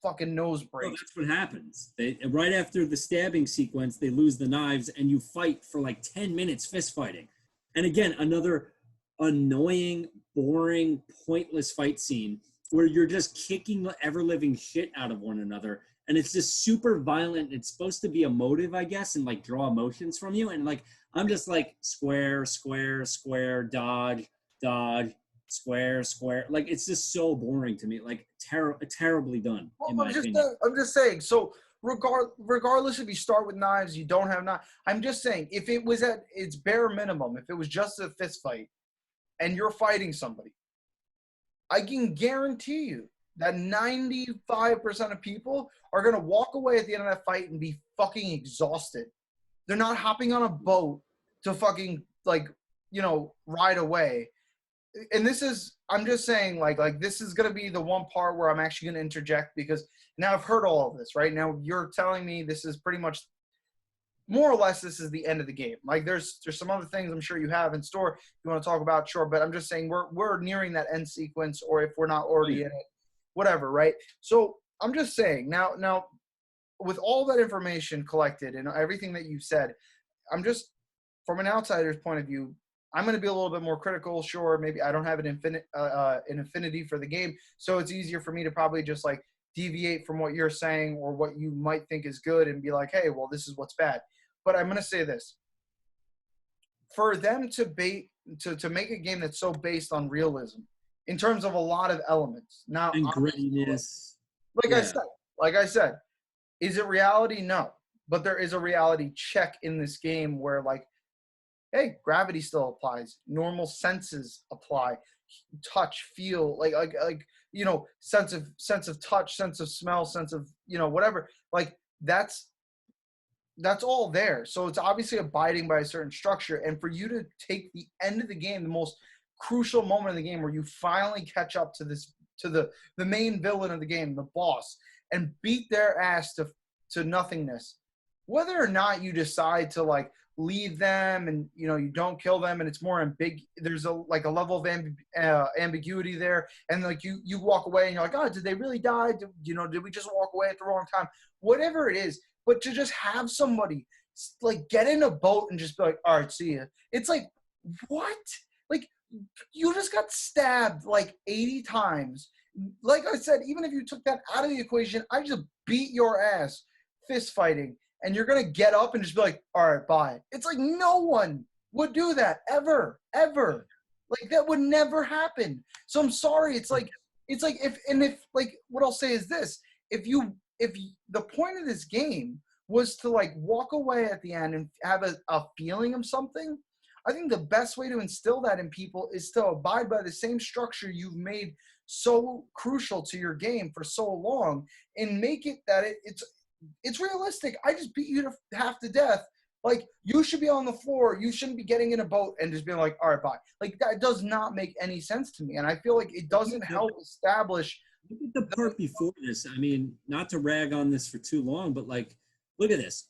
fucking nose breaks. Well, that's what happens. Right after the stabbing sequence, they lose the knives, and you fight for 10 minutes fist fighting. And again, another annoying, boring, pointless fight scene where you're just kicking the ever-living shit out of one another, and it's just super violent. It's supposed to be emotive, I guess, and draw emotions from you. And I'm just square, square, square, dodge, dodge, square, square. It's just so boring to me. Terribly done. Well, I'm just saying. So regardless if you start with knives, you don't have knives. I'm just saying, if it was at its bare minimum, if it was just a fist fight, and you're fighting somebody, I can guarantee you that 95% of people are going to walk away at the end of that fight and be fucking exhausted. They're not hopping on a boat to fucking, ride away. And I'm just saying, this is going to be the one part where I'm actually going to interject, because now I've heard all of this, right? Now you're telling me this is pretty much, more or less, this is the end of the game. There's some other things I'm sure you have in store you want to talk about, sure, but I'm just saying we're nearing that end sequence, or if we're not already in it, whatever, right? So I'm just saying, now with all that information collected and everything that you've said, I'm just, from an outsider's point of view, I'm going to be a little bit more critical. Sure, maybe I don't have an affinity for the game, so it's easier for me to probably just deviate from what you're saying or what you might think is good and be hey, well, this is what's bad. But I'm going to say this. For them to make a game that's so based on realism in terms of a lot of elements. Now, and grittiness. Like I said, is it reality? No. But there is a reality check in this game where hey, gravity still applies. Normal senses apply. Touch, feel, sense of touch, sense of smell, sense of, whatever. That's all there. So it's obviously abiding by a certain structure. And for you to take the end of the game, the most crucial moment of the game where you finally catch up to the main villain of the game, the boss, and beat their ass to nothingness, whether or not you decide to leave them and you don't kill them, and it's more there's a level of ambiguity there, and you walk away and you're oh, did they really die? Did we just walk away at the wrong time? Whatever it is, but to just have somebody get in a boat and just be all right, see ya. It's what? You just got stabbed 80 times. Like I said, even if you took that out of the equation, I just beat your ass fist fighting, and you're going to get up and just be all right, bye. It's no one would do that ever, ever. Like that would never happen. So I'm sorry. It's like if what I'll say is this: if the point of this game was to like walk away at the end and have a feeling of something, I think the best way to instill that in people is to abide by the same structure you've made so crucial to your game for so long, and make it that it's realistic. I just beat you to half to death. Like, you should be on the floor. You shouldn't be getting in a boat and just being like, all right, bye. Like, that does not make any sense to me. And I feel like it doesn't help establish. Look at the part before this. I mean, not to rag on this for too long, but like, look at this.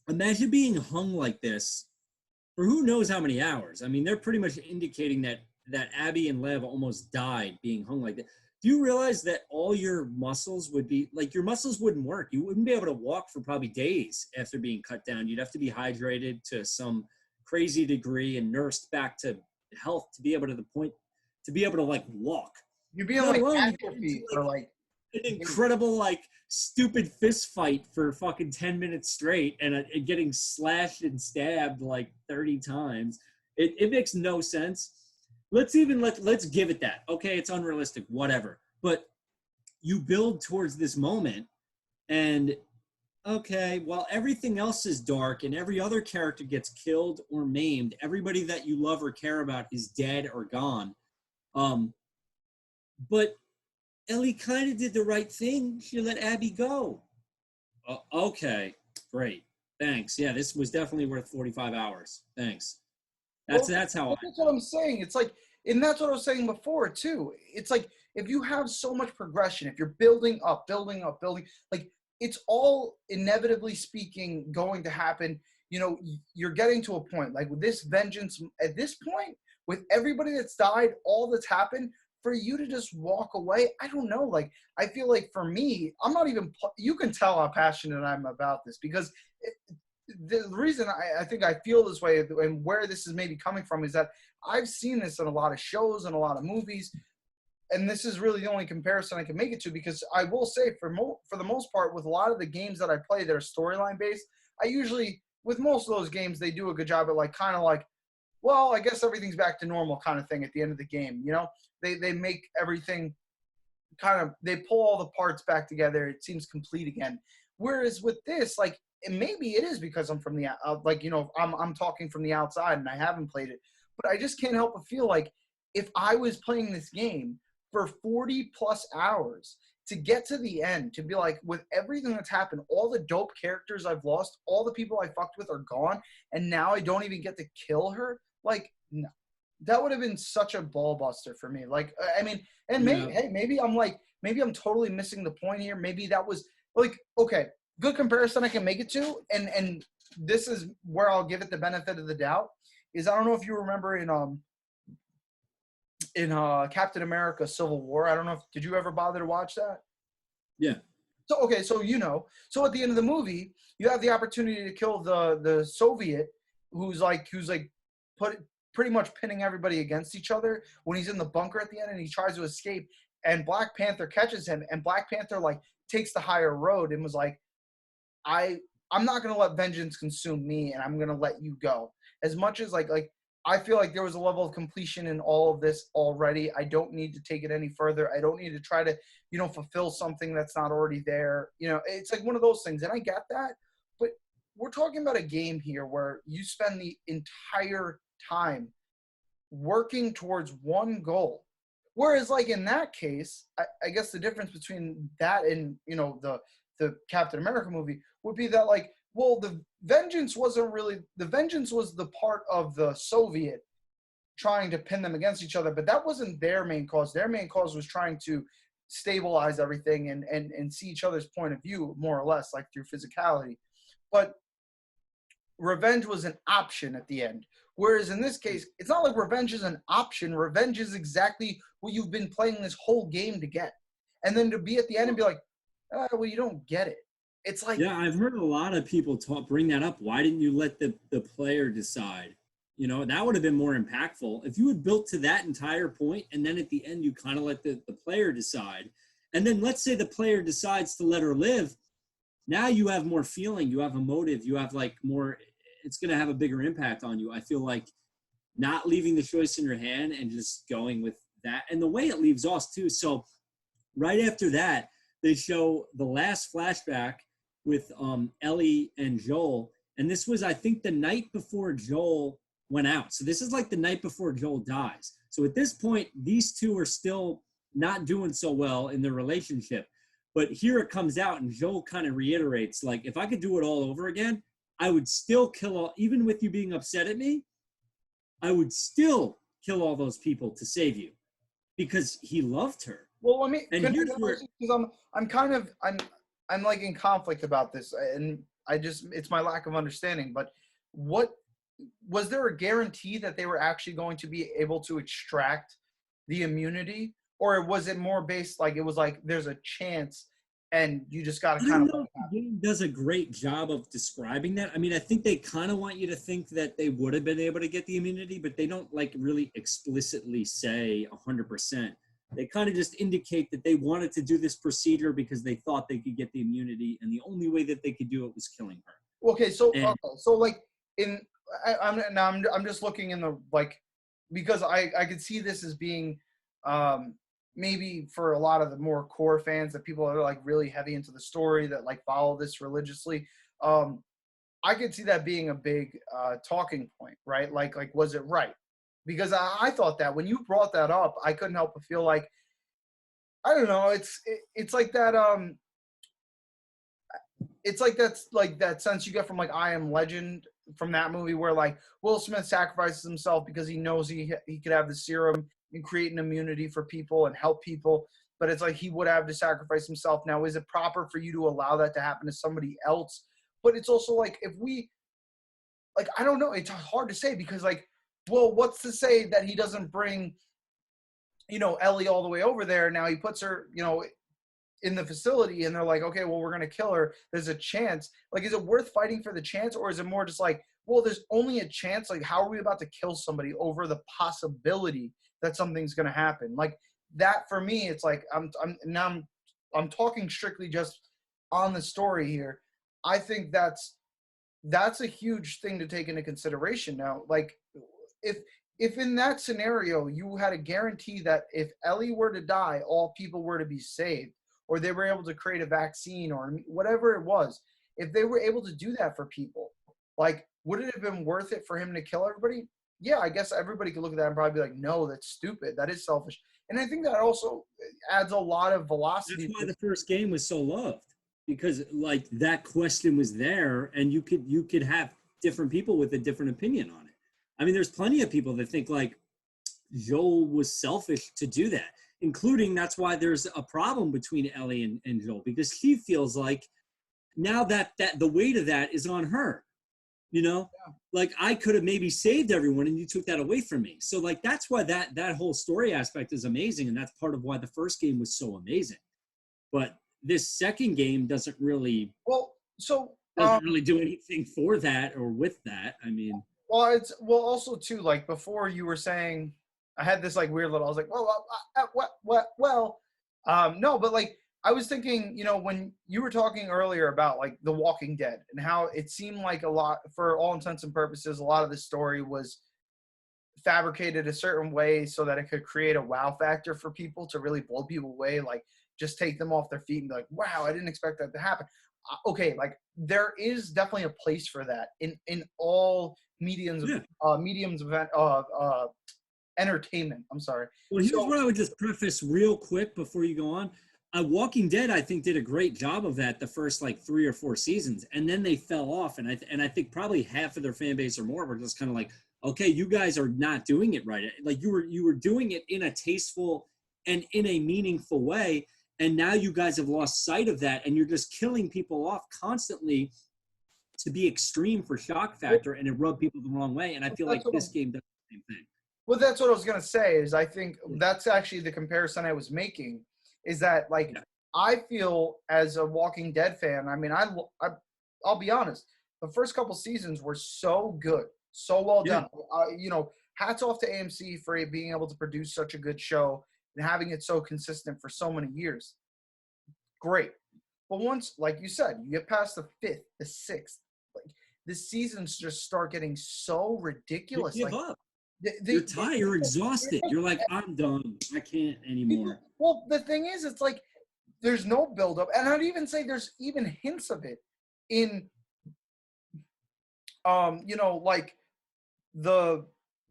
Imagine being hung like this for who knows how many hours. I mean, they're pretty much indicating that Abby and Lev almost died being hung like that. Do you realize that all your muscles would be like, your muscles wouldn't work? You wouldn't be able to walk for probably days after being cut down. You'd have to be hydrated to some crazy degree and nursed back to health to be able to like walk. You'd be on Let like alone atrophy or like an incredible like stupid fist fight for fucking 10 minutes straight and getting slashed and stabbed like 30 times. It makes no sense. Let's give it that. Okay, it's unrealistic, whatever. But you build towards this moment, and okay, while everything else is dark and every other character gets killed or maimed, everybody that you love or care about is dead or gone. But Ellie kind of did the right thing. She let Abby go. Okay, great. Thanks. Yeah, this was definitely worth 45 hours. Thanks. That's how that's what I'm saying. It's like, and that's what I was saying before too. It's like, if you have so much progression, if you're building up, like, it's all inevitably speaking going to happen. You know, you're getting to a point like with this vengeance at this point, with everybody that's died, all that's happened, for you to just walk away. I don't know. Like, I feel like for me, I'm not even, you can tell how passionate I'm about this, because the reason I think I feel this way and where this is maybe coming from is that I've seen this in a lot of shows and a lot of movies, and this is really the only comparison I can make it to, because I will say for the most part, with a lot of the games that I play that are storyline based, I usually, with most of those games, they do a good job at like kind of like, well, I guess everything's back to normal kind of thing at the end of the game. You know, they make everything kind of, they pull all the parts back together. It seems complete again. Whereas with this, like, and maybe it is because I'm from the like, you know, I'm talking from the outside and I haven't played it, but I just can't help but feel like if I was playing this game for 40 plus hours to get to the end, to be like, with everything that's happened, all the dope characters I've lost, all the people I fucked with are gone, and now I don't even get to kill her. Like, no, that would have been such a ball buster for me. Like, I mean, and maybe, hey, maybe I'm totally missing the point here. Maybe that was like, okay, good comparison I can make it to, and this is where I'll give it the benefit of the doubt, is I don't know if you remember in Captain America Civil War. I don't know did you ever bother to watch that? Yeah. So okay, so you know, so at the end of the movie, you have the opportunity to kill the Soviet who's pretty much pinning everybody against each other when he's in the bunker at the end and he tries to escape, and Black Panther catches him, and Black Panther like takes the higher road and was like, I'm not going to let vengeance consume me, and I'm going to let you go. As much as like I feel like there was a level of completion in all of this already. I don't need to take it any further. I don't need to try to, you know, fulfill something that's not already there. You know, it's like one of those things, and I get that. But we're talking about a game here where you spend the entire time working towards one goal. Whereas, like, in that case, I guess the difference between that and, you know, the Captain America movie would be that, like, well, the vengeance was the part of the Soviet trying to pin them against each other, but that wasn't their main cause. Their main cause was trying to stabilize everything and see each other's point of view, more or less, like through physicality. But revenge was an option at the end. Whereas in this case, it's not like revenge is an option. Revenge is exactly what you've been playing this whole game to get. And then to be at the end and be like, well, you don't get it. It's like, yeah, I've heard a lot of people bring that up. Why didn't you let the player decide? You know, that would have been more impactful. If you had built to that entire point and then at the end you kind of let the player decide. And then let's say the player decides to let her live. Now you have more feeling. You have a motive. You have like more, it's going to have a bigger impact on you. I feel like not leaving the choice in your hand and just going with that. And the way it leaves us too. So right after that, they show the last flashback with Ellie and Joel. And this was, I think, the night before Joel went out. So this is like the night before Joel dies. So at this point, these two are still not doing so well in their relationship. But here it comes out, and Joel kind of reiterates, like, if I could do it all over again, I would still kill all, even with you being upset at me, I would still kill all those people to save you, because he loved her. Well, let me. And here's where, Because I'm like in conflict about this, and it's my lack of understanding. But what was there a guarantee that they were actually going to be able to extract the immunity, or was it more based like it was like there's a chance, and you just got to I kind don't of. know if the game does a great job of describing that. I mean, I think they kind of want you to think that they would have been able to get the immunity, but they don't like really explicitly say 100%. They kind of just indicate that they wanted to do this procedure because they thought they could get the immunity, and the only way that they could do it was killing her. Okay, so And- like I'm just looking in the like because I could see this as being maybe for a lot of the more core fans that people are like really heavy into the story that like follow this religiously. I could see that being a big talking point, right? Like was it right? Because I thought that when you brought that up, I couldn't help but feel like I don't know. It's like that. It's like that's like that sense you get from like I Am Legend from that movie where like Will Smith sacrifices himself because he knows he could have the serum and create an immunity for people and help people, but it's like he would have to sacrifice himself. Now, is it proper for you to allow that to happen to somebody else? But it's also like if we like I don't know. It's hard to say because like well, what's to say that he doesn't bring Ellie all the way over there? Now he puts her in the facility and they're like, okay, well, we're going to kill her. There's a chance. Like, is it worth fighting for the chance? Or is it more just like, well, there's only a chance. Like, how are we about to kill somebody over the possibility that something's going to happen? Like that for me, it's like, I'm talking strictly just on the story here. I think that's a huge thing to take into consideration now. Like if in that scenario, you had a guarantee that if Ellie were to die, all people were to be saved, or they were able to create a vaccine or whatever it was, if they were able to do that for people, like, would it have been worth it for him to kill everybody? Yeah, I guess everybody could look at that and probably be like, no, that's stupid. That is selfish. And I think that also adds a lot of velocity. That's why the first game was so loved, because like that question was there, and you could have different people with a different opinion on it. I mean, there's plenty of people that think like Joel was selfish to do that, including that's why there's a problem between Ellie and Joel, because she feels like now that the weight of that is on her, like I could have maybe saved everyone and you took that away from me. So like, that's why that whole story aspect is amazing. And that's part of why the first game was so amazing. But this second game doesn't really, doesn't really do anything for that or with that. I mean, well, also too, like before you were saying, I had this like weird little, I was like, no, but like, I was thinking, when you were talking earlier about like The Walking Dead and how it seemed like a lot, for all intents and purposes, a lot of the story was fabricated a certain way so that it could create a wow factor for people to really blow people away, like just take them off their feet and be like, wow, I didn't expect that to happen. Okay, like there is definitely a place for that in all mediums of entertainment. I'm sorry. Well, here's what I would just preface real quick before you go on. Walking Dead, I think, did a great job of that the first like 3 or 4 seasons, and then they fell off. And I think probably half of their fan base or more were just kind of like, okay, you guys are not doing it right. Like you were doing it in a tasteful and in a meaningful way, and now you guys have lost sight of that, and you're just killing people off constantly to be extreme for shock factor, and it rubbed people the wrong way. And I feel like this game does the same thing. Well, that's what I was gonna say. Is I think that's actually the comparison I was making. Is that like I feel as a Walking Dead fan. I mean, I'll be honest. The first couple seasons were so good, so well done. Hats off to AMC for being able to produce such a good show and having it so consistent for so many years. Great. But once, like you said, you get past the 5th, the 6th, like the seasons just start getting so ridiculous. They give up. You're tired. You're exhausted. You're like, I'm done. I can't anymore. Well, the thing is, it's like there's no buildup, and I'd even say there's even hints of it in, like the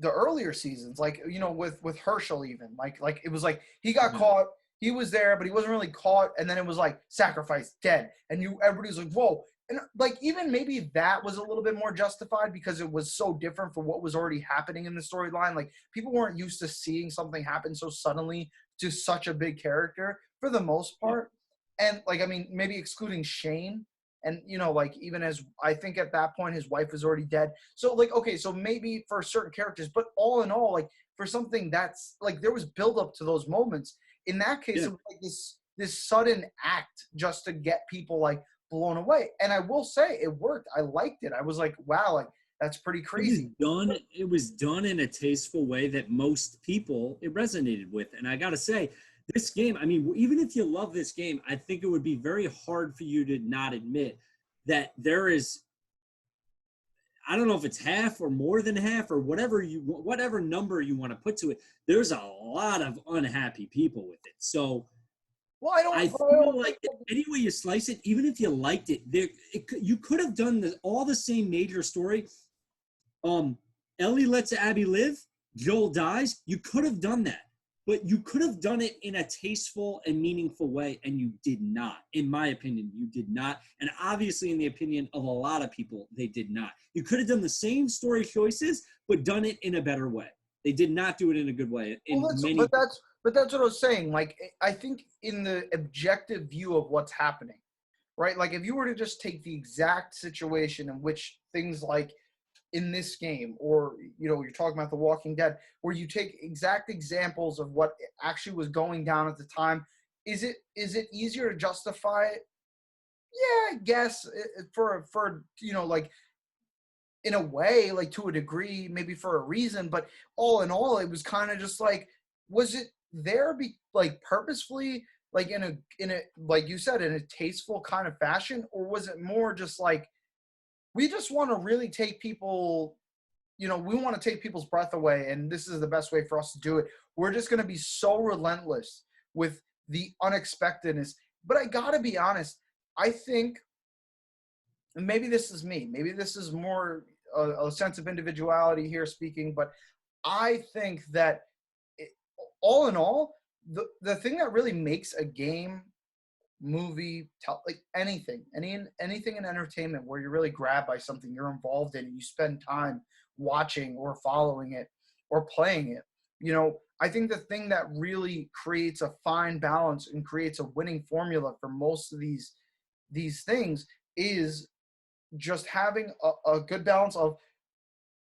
earlier seasons, like with Herschel, even like it was like he got caught, he was there, but he wasn't really caught, and then it was like sacrifice, dead, and everybody was like, whoa. And like even maybe that was a little bit more justified because it was so different from what was already happening in the storyline. Like people weren't used to seeing something happen so suddenly to such a big character for the most part. And like I mean, maybe excluding Shane, and like even as I think at that point his wife was already dead. So like okay, so maybe for certain characters, but all in all, like for something that's like there was build up to those moments. In that case, it was like this sudden act just to get people like blown away. And I will say it worked. I liked it. I was like, wow, like that's pretty crazy. It was done in a tasteful way that most people it resonated with. And I gotta say, this game, I mean, even if you love this game, I think it would be very hard for you to not admit that there is, I don't know if it's half or more than half or whatever number you want to put to it. There's a lot of unhappy people with it. So Well, I feel like any way you slice it, even if you liked it, you could have done all the same major story. Ellie lets Abby live. Joel dies. You could have done that, but you could have done it in a tasteful and meaningful way, and you did not. In my opinion, you did not, and obviously, in the opinion of a lot of people, they did not. You could have done the same story choices, but done it in a better way. They did not do it in a good way. But that's what I was saying. Like, I think in the objective view of what's happening, right? Like, if you were to just take the exact situation in which things like in this game, or, you're talking about The Walking Dead, where you take exact examples of what actually was going down at the time, is it easier to justify it? Yeah, I guess for like in a way, like to a degree, maybe for a reason, but all in all, it was kind of just like, was it there like purposefully, like in a like you said, in a tasteful kind of fashion, or was it more just like we just want to really take people, we want to take people's breath away, and this is the best way for us to do it. We're just going to be so relentless with the unexpectedness. But I gotta be honest, I think, and maybe this is me, maybe this is more a sense of individuality here speaking, but I think that all in all, the thing that really makes a game, movie, like anything in entertainment where you're really grabbed by something, you're involved in, and you spend time watching or following it or playing it, I think the thing that really creates a fine balance and creates a winning formula for most of these things is just having a good balance of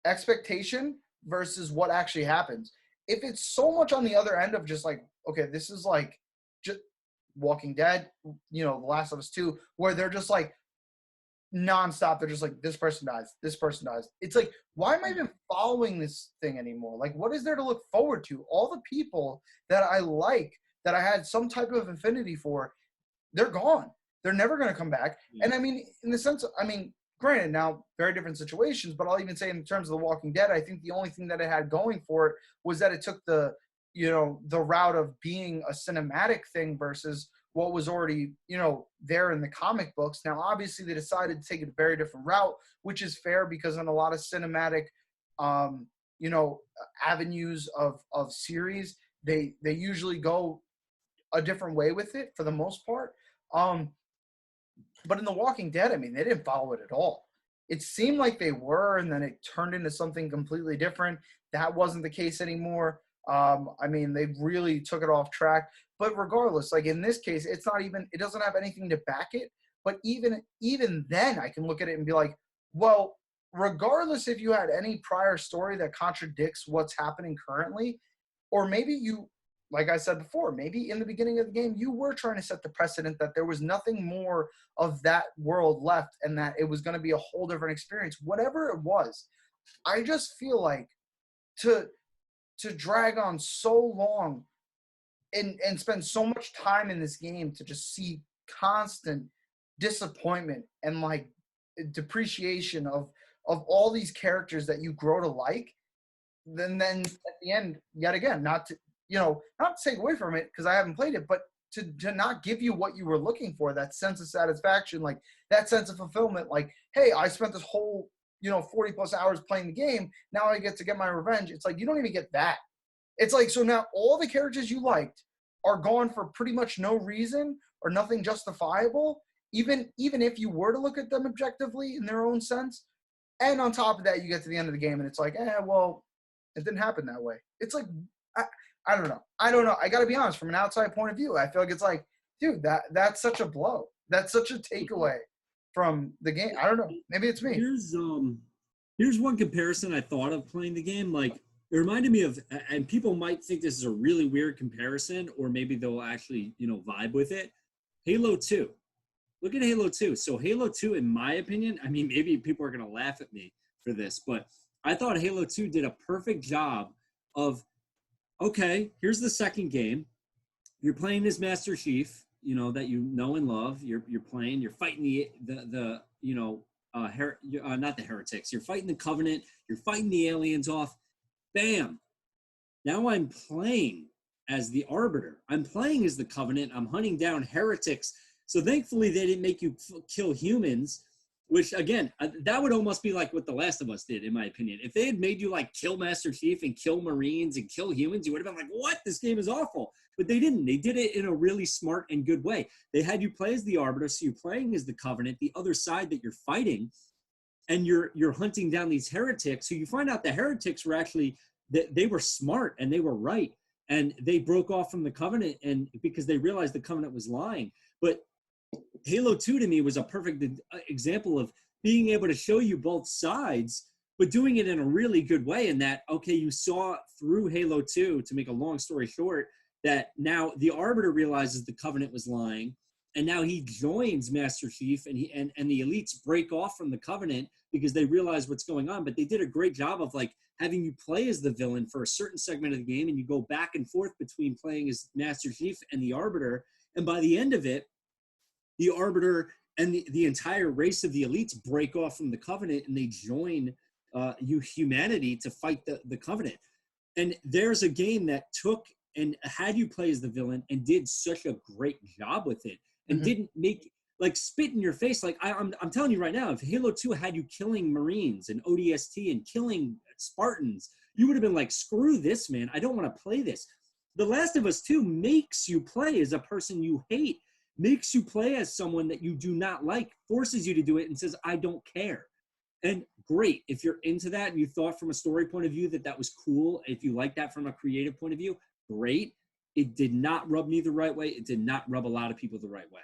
expectation versus what actually happens. If it's so much on the other end of just like, okay, this is like just Walking Dead, The Last of Us 2, where they're just like nonstop, they're just like, this person dies, this person dies. It's like, why am I even following this thing anymore? Like, what is there to look forward to? All the people that I like, that I had some type of affinity for, they're gone. They're never going to come back. Yeah. And I mean, in the sense, granted, now very different situations, but I'll even say in terms of The Walking Dead, I think the only thing that it had going for it was that it took the route of being a cinematic thing versus what was already, there in the comic books. Now, obviously, they decided to take a very different route, which is fair because in a lot of cinematic, avenues of series, they usually go a different way with it for the most part. But in The Walking Dead, they didn't follow it at all. It seemed like they were, and then it turned into something completely different. That wasn't the case anymore. They really took it off track. But regardless, like in this case, it doesn't have anything to back it. But even then, I can look at it and be like, well, regardless if you had any prior story that contradicts what's happening currently, or maybe you, like I said before, maybe in the beginning of the game, you were trying to set the precedent that there was nothing more of that world left and that it was going to be a whole different experience. Whatever it was, I just feel like to drag on so long and spend so much time in this game to just see constant disappointment and like depreciation of all these characters that you grow to like, then at the end, yet again, not to take away from it because I haven't played it, but to not give you what you were looking for, that sense of satisfaction, like that sense of fulfillment, like, hey, I spent this whole 40 plus hours playing the game. Now I get to get my revenge. It's like you don't even get that. It's like, so now all the characters you liked are gone for pretty much no reason or nothing justifiable, even if you were to look at them objectively in their own sense. And on top of that, you get to the end of the game and it's like, well, it didn't happen that way. It's like, I don't know. I got to be honest, from an outside point of view, I feel like it's like, dude, that's such a blow. That's such a takeaway from the game. I don't know. Maybe it's me. Here's one comparison I thought of playing the game. Like, it reminded me of, and people might think this is a really weird comparison, or maybe they'll actually, vibe with it. Halo 2. Look at Halo 2. So Halo 2, in my opinion, I mean, maybe people are going to laugh at me for this, but I thought Halo 2 did a perfect job of, okay, here's the second game. You're playing as Master Chief, that you know and love. You're playing. You're fighting the not the heretics. You're fighting the Covenant. You're fighting the aliens off. Bam. Now I'm playing as the Arbiter. I'm playing as the Covenant. I'm hunting down heretics. So thankfully they didn't make you kill humans, which again, that would almost be like what The Last of Us did, in my opinion. If they had made you like kill Master Chief and kill Marines and kill humans, you would have been like, what? This game is awful. But they didn't. They did it in a really smart and good way. They had you play as the Arbiter, so you're playing as the Covenant, the other side that you're fighting, and you're hunting down these heretics. So you find out the heretics were actually, they were smart and they were right. And they broke off from the Covenant and because they realized the Covenant was lying. But Halo 2 to me was a perfect example of being able to show you both sides, but doing it in a really good way. In that, okay, you saw through Halo 2, to make a long story short, that now the Arbiter realizes the Covenant was lying, and now he joins Master Chief, and the elites break off from the Covenant because they realize what's going on. But they did a great job of like having you play as the villain for a certain segment of the game, and you go back and forth between playing as Master Chief and the Arbiter. And by the end of it, the Arbiter and the entire race of the elites break off from the Covenant, and they join humanity to fight the Covenant. And there's a game that took and had you play as the villain and did such a great job with it, and didn't make like spit in your face. Like I'm telling you right now, if Halo 2 had you killing Marines and ODST and killing Spartans, you would have been like, screw this, man. I don't want to play this. The Last of Us 2 makes you play as a person you hate, makes you play as someone that you do not like, forces you to do it and says, I don't care. And great, if you're into that and you thought from a story point of view that was cool, if you like that from a creative point of view, great. It did not rub me the right way. It did not rub a lot of people the right way.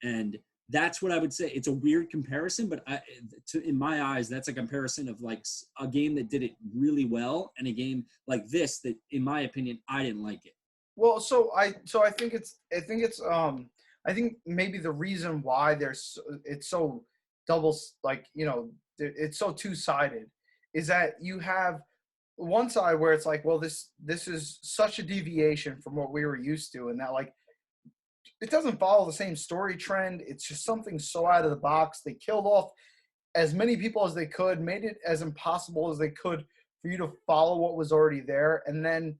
And that's what I would say. It's a weird comparison, but in my eyes, that's a comparison of like a game that did it really well and a game like this that, in my opinion, I didn't like it. Well, I think maybe the reason why it's so double, like, it's so two-sided is that you have one side where it's like, well, this is such a deviation from what we were used to, and that like it doesn't follow the same story trend. It's just something so out of the box. They killed off as many people as they could, made it as impossible as they could for you to follow what was already there. And then,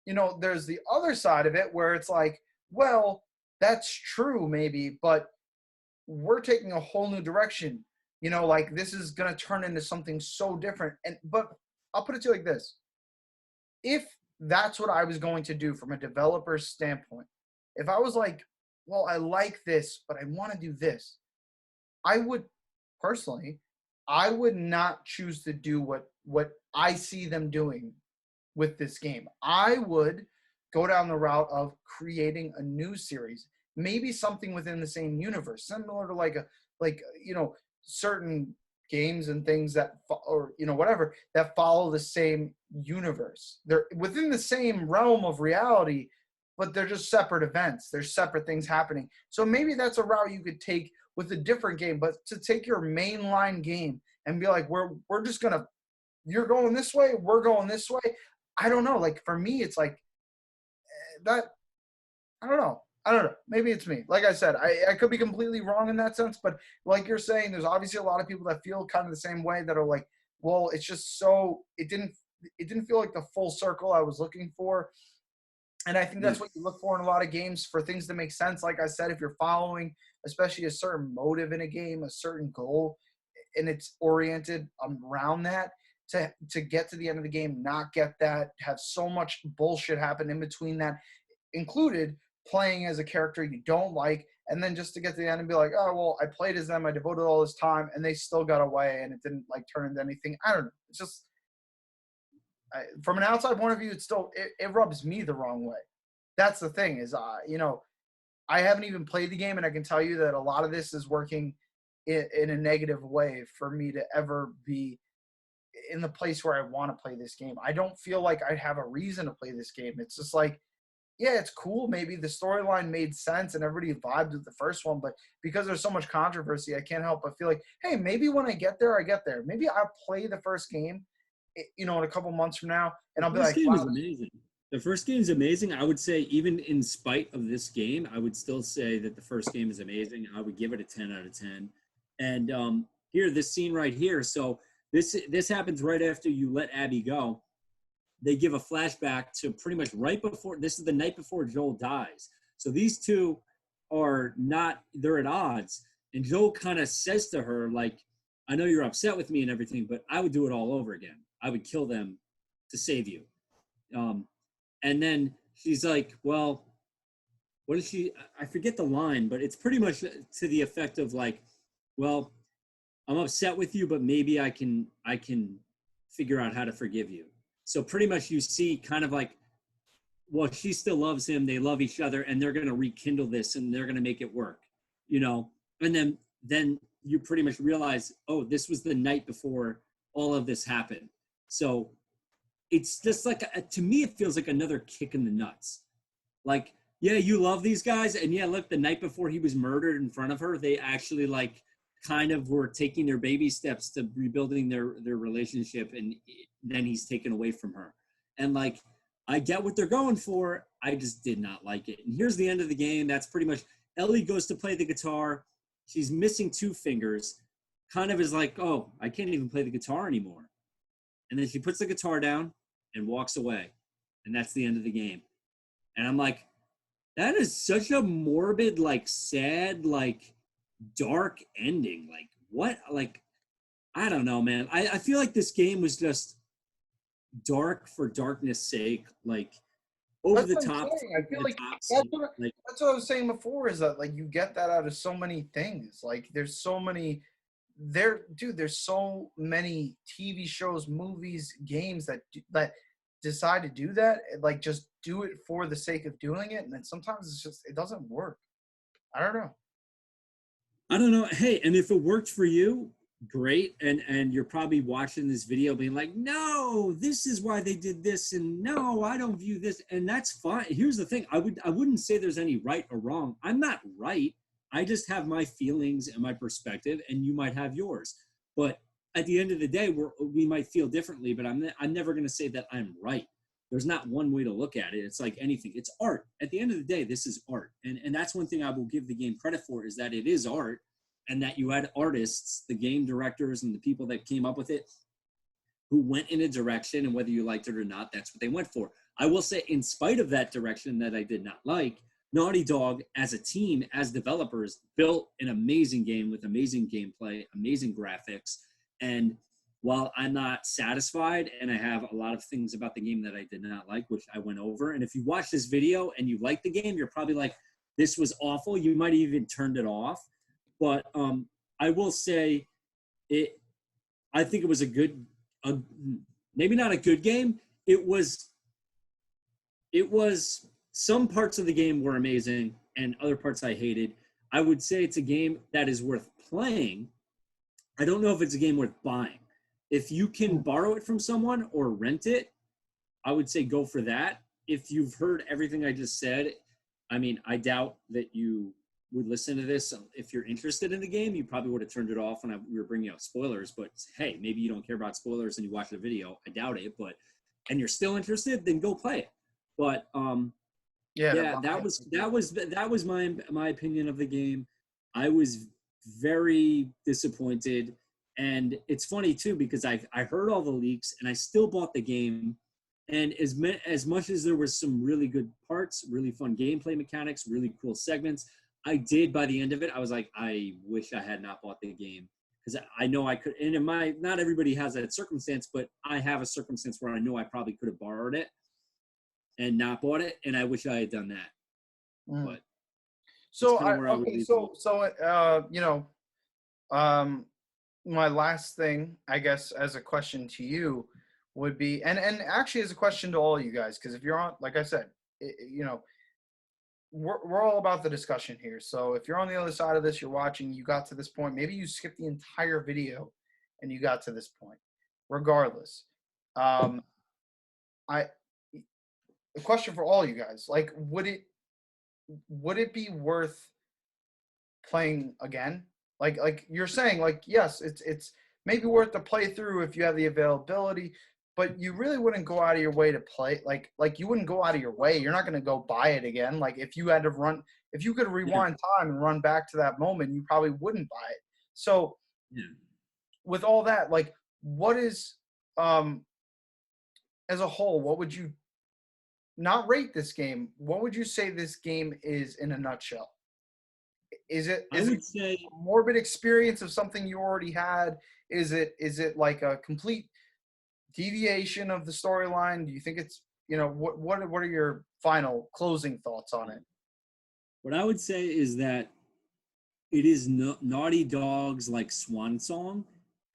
there's the other side of it where it's like, well, that's true maybe, but we're taking a whole new direction. Like this is going to turn into something so different. But I'll put it to you like this. If that's what I was going to do from a developer's standpoint, if I was like, well, I like this, but I want to do this, I would not choose to do what I see them doing with this game. I would go down the route of creating a new series, maybe something within the same universe, similar to certain games and things that, or whatever, that follow the same universe. They're within the same realm of reality, but they're just separate events. There's separate things happening. So maybe that's a route you could take with a different game, but to take your mainline game and be like, we're just gonna, you're going this way, we're going this way. I don't know. Like for me, it's like that. I don't know. Maybe it's me. Like I said, I could be completely wrong in that sense, but like you're saying, there's obviously a lot of people that feel kind of the same way, that are like, well, it's just so, it didn't it didn't feel like the full circle I was looking for. And I think that's what you look for in a lot of games, for things to make sense. Like I said, if you're following, especially a certain motive in a game, a certain goal, and it's oriented around that, to get to the end of the game, not get that, have so much bullshit happen in between that, included playing as a character you don't like, and then just to get to the end and be like, oh, well, I played as them, I devoted all this time, and they still got away, and it didn't like turn into anything. I don't know. It's just, from an outside point of view, it's still, it rubs me the wrong way. That's the thing is, you know, I haven't even played the game, and I can tell you that a lot of this is working in a negative way for me to ever be in the place where I want to play this game. I don't feel like I have a reason to play this game. It's just like, yeah, it's cool. Maybe the storyline made sense and everybody vibed with the first one, but because there's so much controversy, I can't help but feel like, hey, maybe when I get there, I get there. Maybe I'll play the first game, you know, in a couple months from now, and I'll be like, wow. wow. Amazing. The first game is amazing. I would say, even in spite of this game, I would still say that the first game is amazing. I would give it a 10 out of 10. And here, this scene right here. So this happens right after you let Abby go. They give a flashback to pretty much right before. This is the night before Joel dies. So these two are not. They're at odds. And Joel kind of says to her, like, I know you're upset with me and everything, but I would do it all over again. I would kill them to save you. And then she's like, well, what is she? I forget the line, but it's pretty much to the effect of like, well, I'm upset with you, but maybe I can figure out how to forgive you. So pretty much you see kind of like, well, she still loves him. They love each other, and they're going to rekindle this, and they're going to make it work, you know? And then you pretty much realize, oh, this was the night before all of this happened. So it's just like, to me, it feels like another kick in the nuts. Like, yeah, you love these guys. And yeah, look, the night before he was murdered in front of her, they actually like kind of were taking their baby steps to rebuilding their relationship. And then he's taken away from her. And like, I get what they're going for. I just did not like it. And here's the end of the game. That's pretty much, Ellie goes to play the guitar. She's missing 2 fingers. Kind of is like, oh, I can't even play the guitar anymore. And then she puts the guitar down and walks away. And that's the end of the game. And I'm like, that is such a morbid, like sad, like dark ending. Like what? Like, I don't know, man. I feel like this game was just dark for darkness sake. Like over the top. I feel like that's what I was saying before, is that like you get that out of so many things. Like there's so many there's so many TV shows, movies, games that decide to do that, like just do it for the sake of doing it, and then sometimes it's just, it doesn't work. I don't know. Hey, and if it worked for you, great. And you're probably watching this video being like, no, this is why they did this, and no, I don't view this, and that's fine. Here's the thing, I wouldn't say there's any right or wrong. I'm not right. I just have my feelings and my perspective, and you might have yours. But at the end of the day, we might feel differently, but I'm never going to say that I'm right. There's not one way to look at it. It's like anything. It's art. At the end of the day, this is art. And that's one thing I will give the game credit for, is that it is art, and that you had artists, the game directors and the people that came up with it, who went in a direction, and whether you liked it or not, that's what they went for. I will say, in spite of that direction that I did not like, Naughty Dog, as a team, as developers, built an amazing game with amazing gameplay, amazing graphics. And while I'm not satisfied, and I have a lot of things about the game that I did not like, which I went over, and if you watch this video and you like the game, you're probably like, this was awful. You might have even turned it off. But I will say, I think it was maybe not a good game. It was, some parts of the game were amazing and other parts I hated. I would say it's a game that is worth playing. I don't know if it's a game worth buying. If you can borrow it from someone or rent it, I would say go for that. If you've heard everything I just said, I mean, I doubt that you would listen to this. If you're interested in the game, you probably would have turned it off when we were bringing up spoilers. But hey, maybe you don't care about spoilers and you watch the video. I doubt it, and you're still interested, then go play it. But that was my opinion of the game. I was very disappointed, And it's funny too because I heard all the leaks and I still bought the game. And as much as there was some really good parts, really fun gameplay mechanics, really cool segments, I did by the end of it. I was like, I wish I had not bought the game because I know I could. And not everybody has that circumstance, but I have a circumstance where I know I probably could have borrowed it and not bought it, and I wish I had done that. But so that's kinda where I would leave it. you know, my last thing, I guess, as a question to you would be, and actually as a question to all you guys, because if you're on, like I said, you know, we're all about the discussion here. So if you're on the other side of this, you're watching, you got to this point, maybe you skipped the entire video and you got to this point. Regardless, a question for all you guys, like, would it be worth playing again? Like you're saying, like, yes, it's maybe worth the playthrough if you have the availability, but you really wouldn't go out of your way to play. Like you wouldn't go out of your way. You're not going to go buy it again. Like if you could rewind time and run back to that moment, you probably wouldn't buy it. So with all that, like, what is, as a whole, what would you not rate this game? What would you say this game is in a nutshell? Is it a morbid experience of something you already had? Is it like a complete deviation of the storyline? Do you think it's, what are your final closing thoughts on it? What I would say is that it is Naughty Dog's like swan song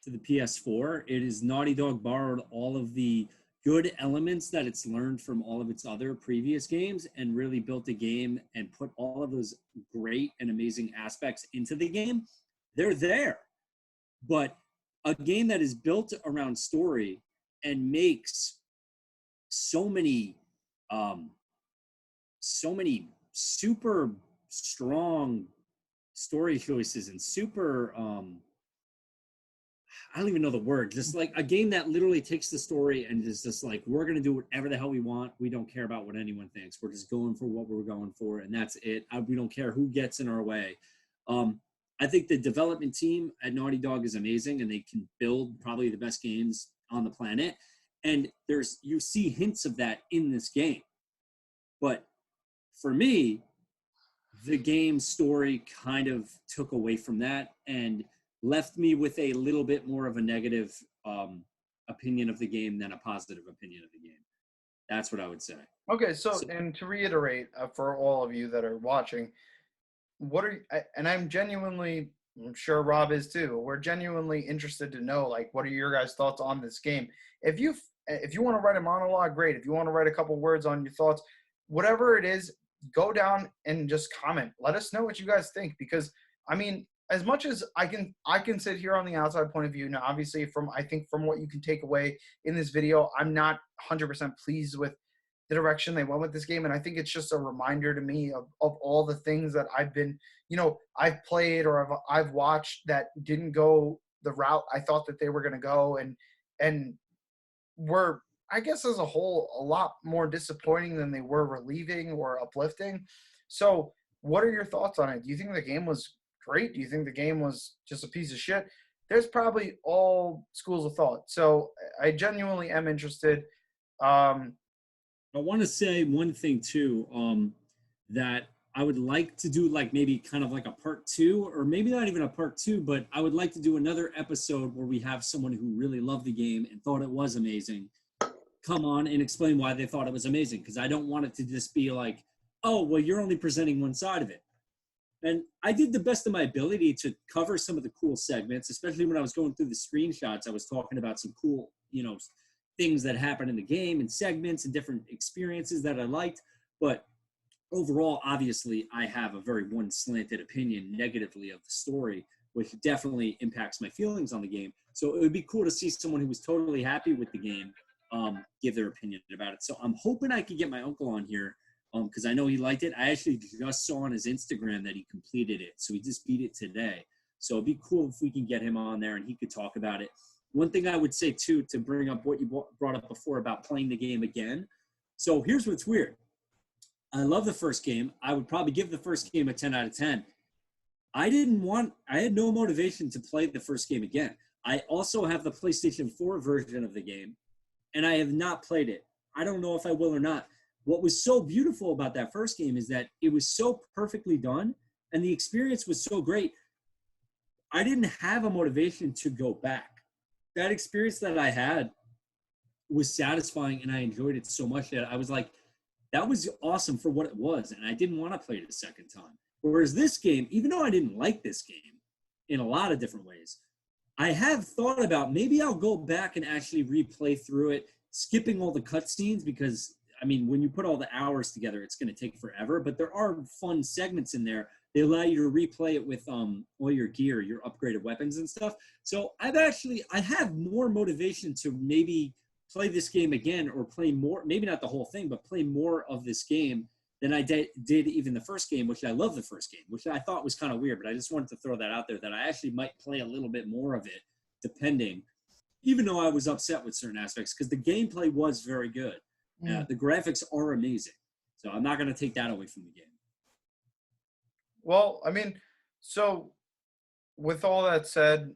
to the PS4. It is Naughty Dog borrowed all of the good elements that it's learned from all of its other previous games and really built a game and put all of those great and amazing aspects into the game. They're there. But a game that is built around story and makes so many super strong story choices and super I don't even know the word, just like a game that literally takes the story and is just like, we're going to do whatever the hell we want. We don't care about what anyone thinks. We're just going for what we're going for, and that's it. We don't care who gets in our way. I think the development team at Naughty Dog is amazing, and they can build probably the best games on the planet. And you see hints of that in this game. But for me, the game story kind of took away from that and left me with a little bit more of a negative opinion of the game than a positive opinion of the game. That's what I would say. Okay, so and to reiterate for all of you that are watching, and I'm sure Rob is too, we're genuinely interested to know, like, what are your guys' thoughts on this game? If you want to write a monologue, great. If you want to write a couple words on your thoughts, whatever it is, go down and just comment. Let us know what you guys think, because, I mean, as much as I can sit here on the outside point of view. Now, obviously, from what you can take away in this video, I'm not 100% pleased with the direction they went with this game. And I think it's just a reminder to me of all the things that I've played or I've watched that didn't go the route I thought that they were going to go. And were, I guess, as a whole, a lot more disappointing than they were relieving or uplifting. So what are your thoughts on it? Do you think the game was great? Do you think the game was just a piece of shit? There's probably all schools of thought. So I genuinely am interested. I want to say one thing too, that I would like to do, like maybe kind of like a part 2, or maybe not even a part 2, but I would like to do another episode where we have someone who really loved the game and thought it was amazing come on and explain why they thought it was amazing. Because I don't want it to just be like, oh, well, you're only presenting one side of it. And I did the best of my ability to cover some of the cool segments, especially when I was going through the screenshots. I was talking about some cool, things that happened in the game and segments and different experiences that I liked. But overall, obviously, I have a very one-slanted opinion negatively of the story, which definitely impacts my feelings on the game. So it would be cool to see someone who was totally happy with the game give their opinion about it. So I'm hoping I could get my uncle on here, because I know he liked it. I actually just saw on his Instagram that he completed it. So he just beat it today. So it'd be cool if we can get him on there and he could talk about it. One thing I would say, too, to bring up what you brought up before about playing the game again. So here's what's weird. I love the first game. I would probably give the first game a 10 out of 10. I had no motivation to play the first game again. I also have the PlayStation 4 version of the game, and I have not played it. I don't know if I will or not. What was so beautiful about that first game is that it was so perfectly done, and the experience was so great. I didn't have a motivation to go back. That experience that I had was satisfying, and I enjoyed it so much that I was like, that was awesome for what it was, and I didn't want to play it a second time. Whereas this game, even though I didn't like this game in a lot of different ways, I have thought about maybe I'll go back and actually replay through it, skipping all the cutscenes because, I mean, when you put all the hours together, it's going to take forever. But there are fun segments in there. They allow you to replay it with all your gear, your upgraded weapons and stuff. So I have more motivation to maybe play this game again or play more, maybe not the whole thing, but play more of this game than I did even the first game, which I love the first game, which I thought was kind of weird, but I just wanted to throw that out there that I actually might play a little bit more of it, depending, even though I was upset with certain aspects, because the gameplay was very good. The graphics are amazing. So I'm not going to take that away from the game. Well, I mean, so with all that said,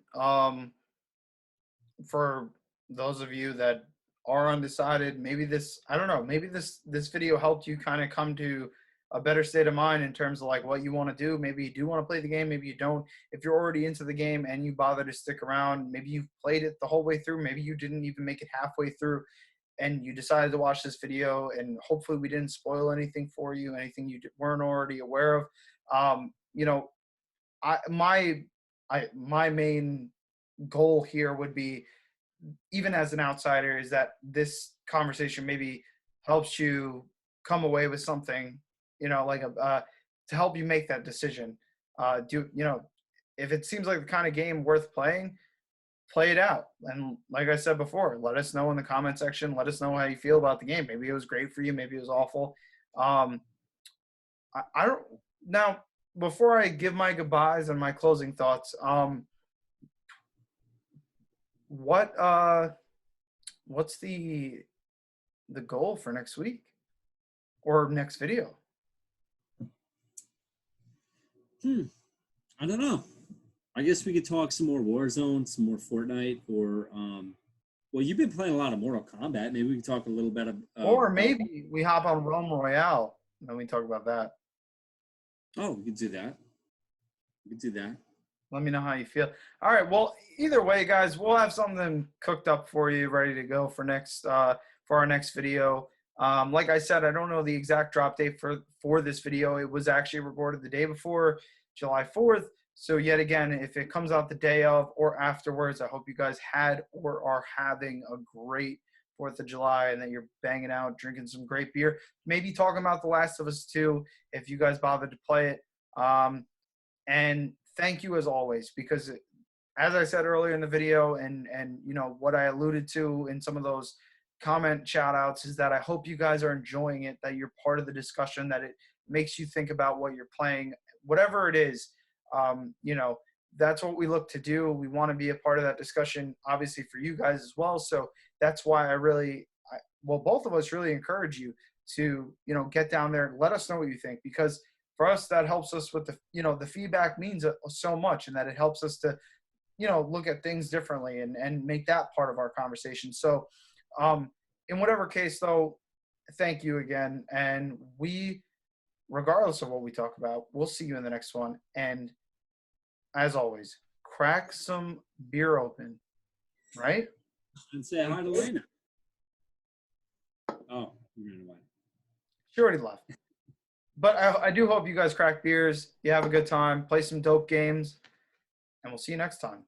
for those of you that are undecided, maybe this, I don't know, maybe this video helped you kind of come to a better state of mind in terms of like what you want to do. Maybe you do want to play the game, maybe you don't. If you're already into the game and you bother to stick around, maybe you've played it the whole way through, maybe you didn't even make it halfway through and you decided to watch this video, and hopefully we didn't spoil anything for you, anything you weren't already aware of. You know, my main goal here would be, even as an outsider, is that this conversation maybe helps you come away with something, you know, like to help you make that decision. If it seems like the kind of game worth playing, play it out. And like I said before, let us know in the comment section. Let us know how you feel about the game. Maybe it was great for you. Maybe it was awful. I don't now. Before I give my goodbyes and my closing thoughts, what's the goal for next week or next video? I don't know. I guess we could talk some more Warzone, some more Fortnite, or well, you've been playing a lot of Mortal Kombat. Maybe we can talk a little bit or maybe we hop on Realm Royale and then we talk about that. Oh, we could do that. We could do that. Let me know how you feel. All right. Well, either way, guys, we'll have something cooked up for you, ready to go for our next video. Like I said, I don't know the exact drop date for this video. It was actually recorded the day before, July 4th. So yet again, if it comes out the day of or afterwards, I hope you guys had or are having a great 4th of July and that you're banging out, drinking some great beer. Maybe talking about The Last of Us 2 if you guys bothered to play it. And thank you as always, because as I said earlier in the video and you know what I alluded to in some of those comment shout outs is that I hope you guys are enjoying it, that you're part of the discussion, that it makes you think about what you're playing, whatever it is. You know, that's what we look to do. We want to be a part of that discussion, obviously for you guys as well. So that's why both of us really encourage you to, you know, get down there and let us know what you think, because for us, that helps us with the feedback means so much, and that it helps us to, you know, look at things differently and make that part of our conversation. So in whatever case though, thank you again. And we, regardless of what we talk about, we'll see you in the next one. And as always, crack some beer open, right? And say hi to Lena. Oh, you ran away. She already left. But I do hope you guys crack beers. You have a good time. Play some dope games. And we'll see you next time.